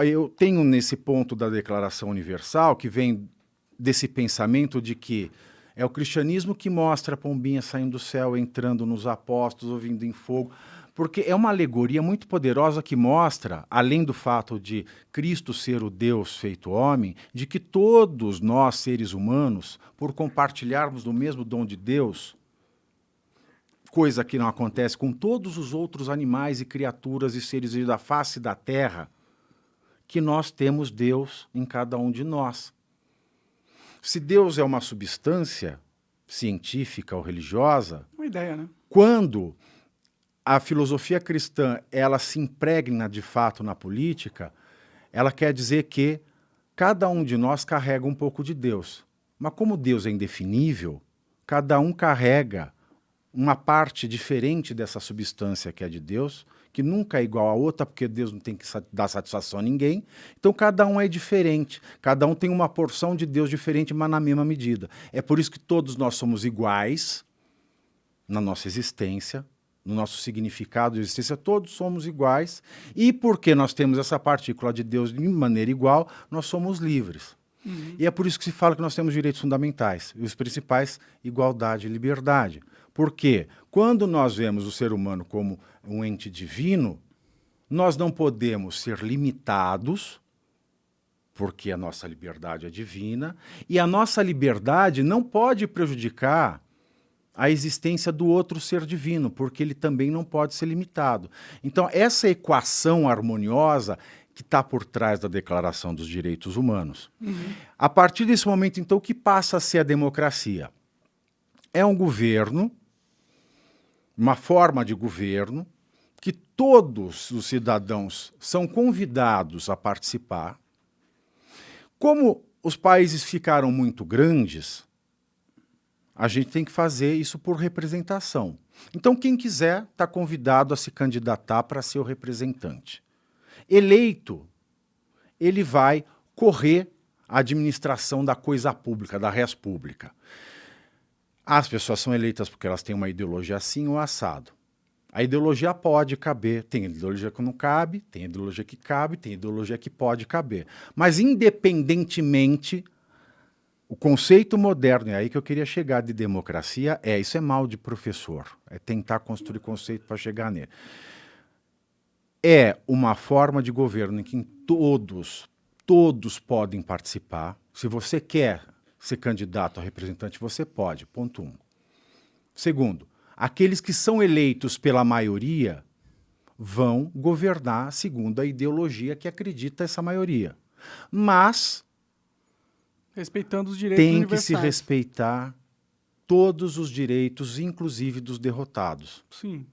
eu tenho nesse ponto da Declaração Universal, que vem desse pensamento de que é o cristianismo que mostra a pombinha saindo do céu, entrando nos apóstolos, ouvindo em fogo, porque é uma alegoria muito poderosa que mostra, além do fato de Cristo ser o Deus feito homem, de que todos nós, seres humanos, por compartilharmos do mesmo dom de Deus, coisa que não acontece com todos os outros animais e criaturas e seres da face da terra, que nós temos Deus em cada um de nós. Se Deus é uma substância científica ou religiosa, Uma ideia, né? quando a filosofia cristã ela se impregna de fato na política, ela quer dizer que cada um de nós carrega um pouco de Deus. Mas como Deus é indefinível, cada um carrega uma parte diferente dessa substância que é de Deus, que nunca é igual a outra, porque Deus não tem que dar satisfação a ninguém. Então, cada um é diferente. Cada um tem uma porção de Deus diferente, mas na mesma medida. É por isso que todos nós somos iguais na nossa existência, no nosso significado de existência, todos somos iguais. E porque nós temos essa partícula de Deus de maneira igual, nós somos livres. E é por isso que se fala que nós temos direitos fundamentais. E os principais, igualdade e liberdade. Porque quando nós vemos o ser humano como um ente divino, nós não podemos ser limitados, porque a nossa liberdade é divina, e a nossa liberdade não pode prejudicar a existência do outro ser divino, porque ele também não pode ser limitado. Então, essa equação harmoniosa que está por trás da Declaração dos Direitos Humanos. A partir desse momento, então, o que passa a ser a democracia? É um governo, uma forma de governo, que todos os cidadãos são convidados a participar. Como os países ficaram muito grandes, A gente tem que fazer isso por representação. Então, quem quiser está convidado a se candidatar para ser o representante. Eleito, ele vai correr a administração da coisa pública, da res pública. As pessoas são eleitas porque elas têm uma ideologia assim ou assado. A ideologia pode caber, tem ideologia que não cabe, tem ideologia que cabe, tem ideologia que pode caber. Mas, independentemente, o conceito moderno, é aí que eu queria chegar, de democracia, isso é mal de professor, é tentar construir conceito para chegar nele. É uma forma de governo em que todos podem participar. Se você quer ser candidato a representante, você pode, ponto 1. Segundo, aqueles que são eleitos pela maioria vão governar segundo a ideologia que acredita essa maioria. Mas respeitando os direitos tem universais. que se respeitar todos os direitos, inclusive dos derrotados. Sim.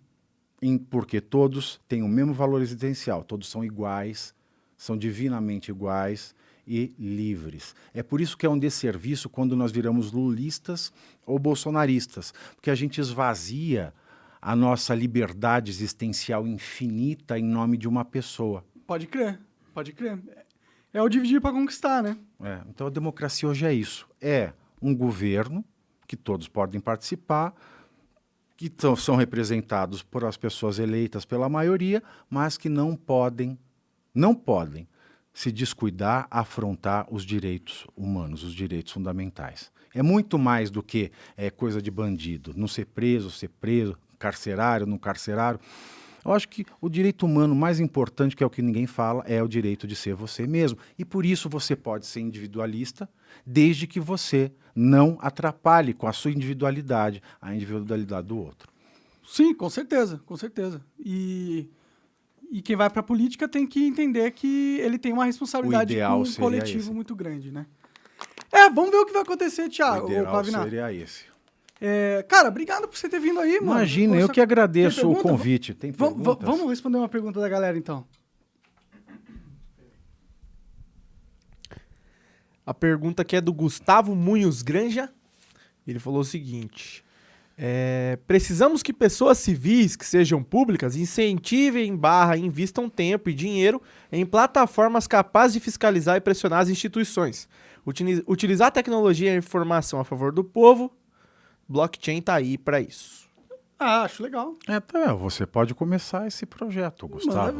Porque todos têm o mesmo valor existencial, todos são iguais, são divinamente iguais e livres. É por isso que é um desserviço quando nós viramos lulistas ou bolsonaristas, porque a gente esvazia a nossa liberdade existencial infinita em nome de uma pessoa. Pode crer, pode crer. É o dividir para conquistar, né? Então a democracia hoje é isso. É um governo que todos podem participar, que são representados por as pessoas eleitas pela maioria, mas que não podem se descuidar, afrontar os direitos humanos, os direitos fundamentais. É muito mais do que coisa de bandido, não ser preso, carcerário, não carcerário. Eu acho que o direito humano mais importante, que é o que ninguém fala, é o direito de ser você mesmo. E por isso você pode ser individualista, desde que você não atrapalhe com a sua individualidade a individualidade do outro. Sim, com certeza, com certeza. E quem vai para a política tem que entender que ele tem uma responsabilidade com um coletivo muito grande, né? Vamos ver o que vai acontecer, Thiago. O ideal seria esse. Cara, obrigado por você ter vindo aí, mano. Imagina, eu que agradeço o convite. Tem perguntas? Vamos responder uma pergunta da galera, então. A pergunta aqui é do Gustavo Munhoz Granja. Ele falou o seguinte: precisamos que pessoas civis que sejam públicas incentivem / invistam tempo e dinheiro em plataformas capazes de fiscalizar e pressionar as instituições. Utilizar a tecnologia e a informação a favor do povo. Blockchain tá aí para isso. Acho legal. Você pode começar esse projeto, Gustavo.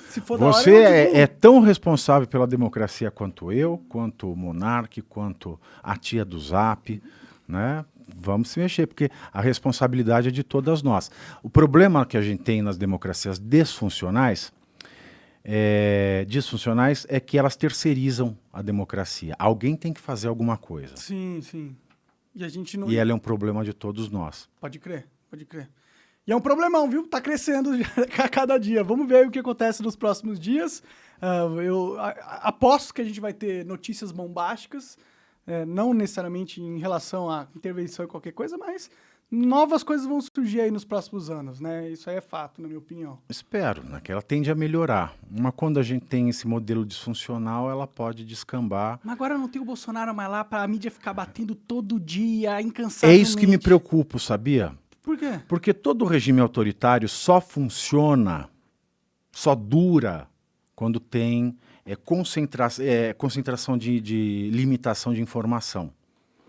Se for você da hora, é tão responsável pela democracia quanto eu, quanto o Monark, quanto a tia do Zap, né? Vamos se mexer, porque a responsabilidade é de todas nós. O problema que a gente tem nas democracias disfuncionais é que elas terceirizam a democracia. Alguém tem que fazer alguma coisa. Sim, sim. E a gente não... E ela é um problema de todos nós. Pode crer, pode crer. E é um problemão, viu? Tá crescendo a cada dia. Vamos ver o que acontece nos próximos dias. Eu aposto que a gente vai ter notícias bombásticas, não necessariamente em relação à intervenção e qualquer coisa, mas novas coisas vão surgir aí nos próximos anos, né? Isso aí é fato, na minha opinião. Espero, né? Que ela tende a melhorar. Mas quando a gente tem esse modelo disfuncional, ela pode descambar. Mas agora não tem o Bolsonaro mais lá para a mídia ficar batendo todo dia, incansavelmente. É isso que me preocupa, sabia? Por quê? Porque todo regime autoritário só funciona, só dura, quando tem concentração de limitação de informação.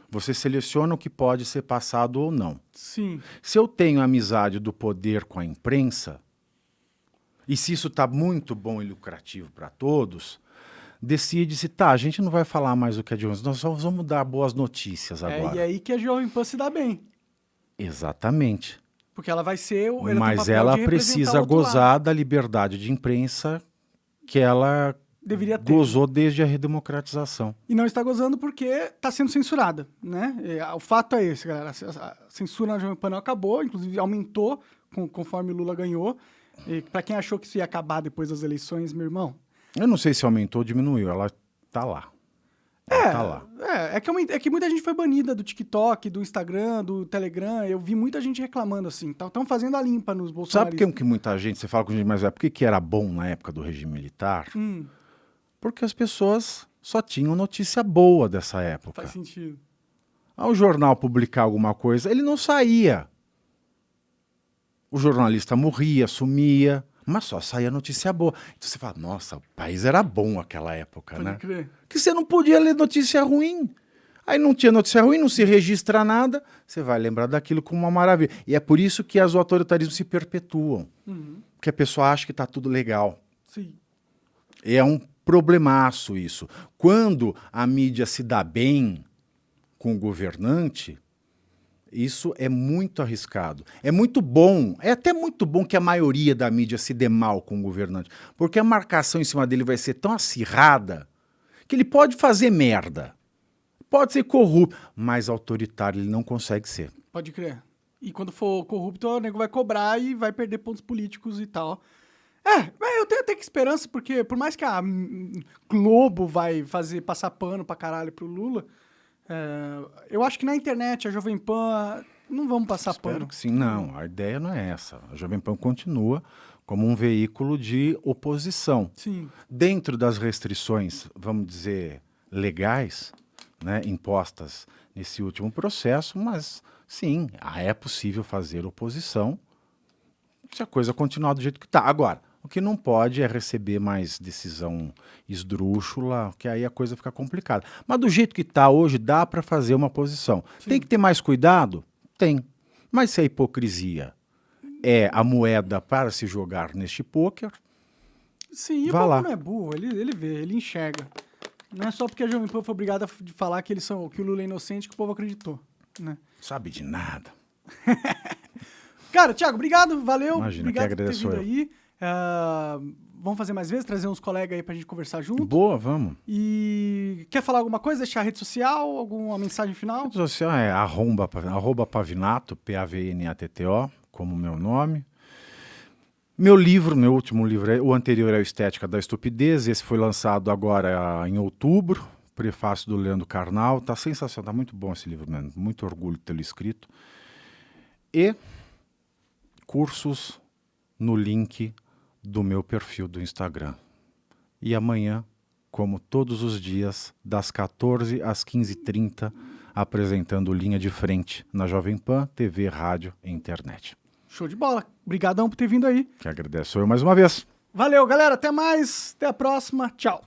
Você seleciona o que pode ser passado ou não. Sim. Se eu tenho amizade do poder com a imprensa, e se isso está muito bom e lucrativo para todos, decide-se, a gente não vai falar mais o que é de 11, nós só vamos dar boas notícias agora. E aí que a Jovem Pan se dá bem. Exatamente. Porque ela vai ser... Mas ela precisa gozar da liberdade de imprensa que ela deveria ter. Gozou desde a redemocratização. E não está gozando porque está sendo censurada, né? O fato é esse, galera. A censura na Jovem Pan não acabou, inclusive aumentou conforme Lula ganhou. E para quem achou que isso ia acabar depois das eleições, meu irmão... Eu não sei se aumentou ou diminuiu, ela tá lá. Tá lá. É que muita gente foi banida do TikTok, do Instagram, do Telegram. Eu vi muita gente reclamando assim. Estão fazendo a limpa nos bolsonaristas. Sabe que muita gente, você fala com gente, mas por que era bom na época do regime militar? Porque as pessoas só tinham notícia boa dessa época. Faz sentido. Ao jornal publicar alguma coisa, ele não saía. O jornalista morria, sumia, mas só saía notícia boa. Então você fala, nossa, o país era bom naquela época, Pode né? crer. Que você não podia ler notícia ruim. Aí não tinha notícia ruim, não se registra nada, você vai lembrar daquilo como uma maravilha. E é por isso que os autoritarismos se perpetuam. Porque a pessoa acha que está tudo legal. Sim. É um problemaço isso. Quando a mídia se dá bem com o governante, isso é muito arriscado. É muito bom, é até muito bom que a maioria da mídia se dê mal com o governante, porque a marcação em cima dele vai ser tão acirrada que ele pode fazer merda, pode ser corrupto, mas autoritário ele não consegue ser. Pode crer. E quando for corrupto, o nego vai cobrar e vai perder pontos políticos e tal. Mas eu tenho até que esperança, porque por mais que a Globo vai passar pano pra caralho pro Lula, eu acho que na internet, a Jovem Pan, não vamos passar Espero pano. que sim. Não, a ideia não é essa. A Jovem Pan continua como um veículo de oposição. Sim. Dentro das restrições, vamos dizer, legais, né, impostas nesse último processo, mas sim, é possível fazer oposição se a coisa continuar do jeito que está. Agora, o que não pode é receber mais decisão esdrúxula, que aí a coisa fica complicada. Mas do jeito que está hoje, dá para fazer uma posição. Sim. Tem que ter mais cuidado? Tem. Mas se a hipocrisia é a moeda para se jogar neste pôquer, Sim, e o vá povo lá. não é burro, ele vê, ele enxerga. Não é só porque a Jovem Pan foi obrigada a falar que que o Lula é inocente que o povo acreditou, né? sabe de nada. Cara, Thiago, obrigado, valeu. Imagina, obrigado quem por ter agradeço vindo eu. aí. Vamos fazer mais vezes, trazer uns colegas aí pra gente conversar junto. Boa, vamos. E quer falar alguma coisa? Deixar a rede social, alguma mensagem final? A rede social é arroba Pavinato, P-A-V-N-A-T-T-O, como meu nome. Meu último livro, o anterior é o Estética da Estupidez, esse foi lançado agora em outubro, prefácio do Leandro Carnal, tá sensacional, tá muito bom esse livro mesmo, muito orgulho de tê-lo escrito. E cursos no link do meu perfil do Instagram. E amanhã, como todos os dias, das 14 às 15h30, apresentando Linha de Frente na Jovem Pan, TV, rádio e internet. Show de bola. Obrigadão por ter vindo aí. Que agradeço eu mais uma vez. Valeu, galera. Até mais. Até a próxima. Tchau.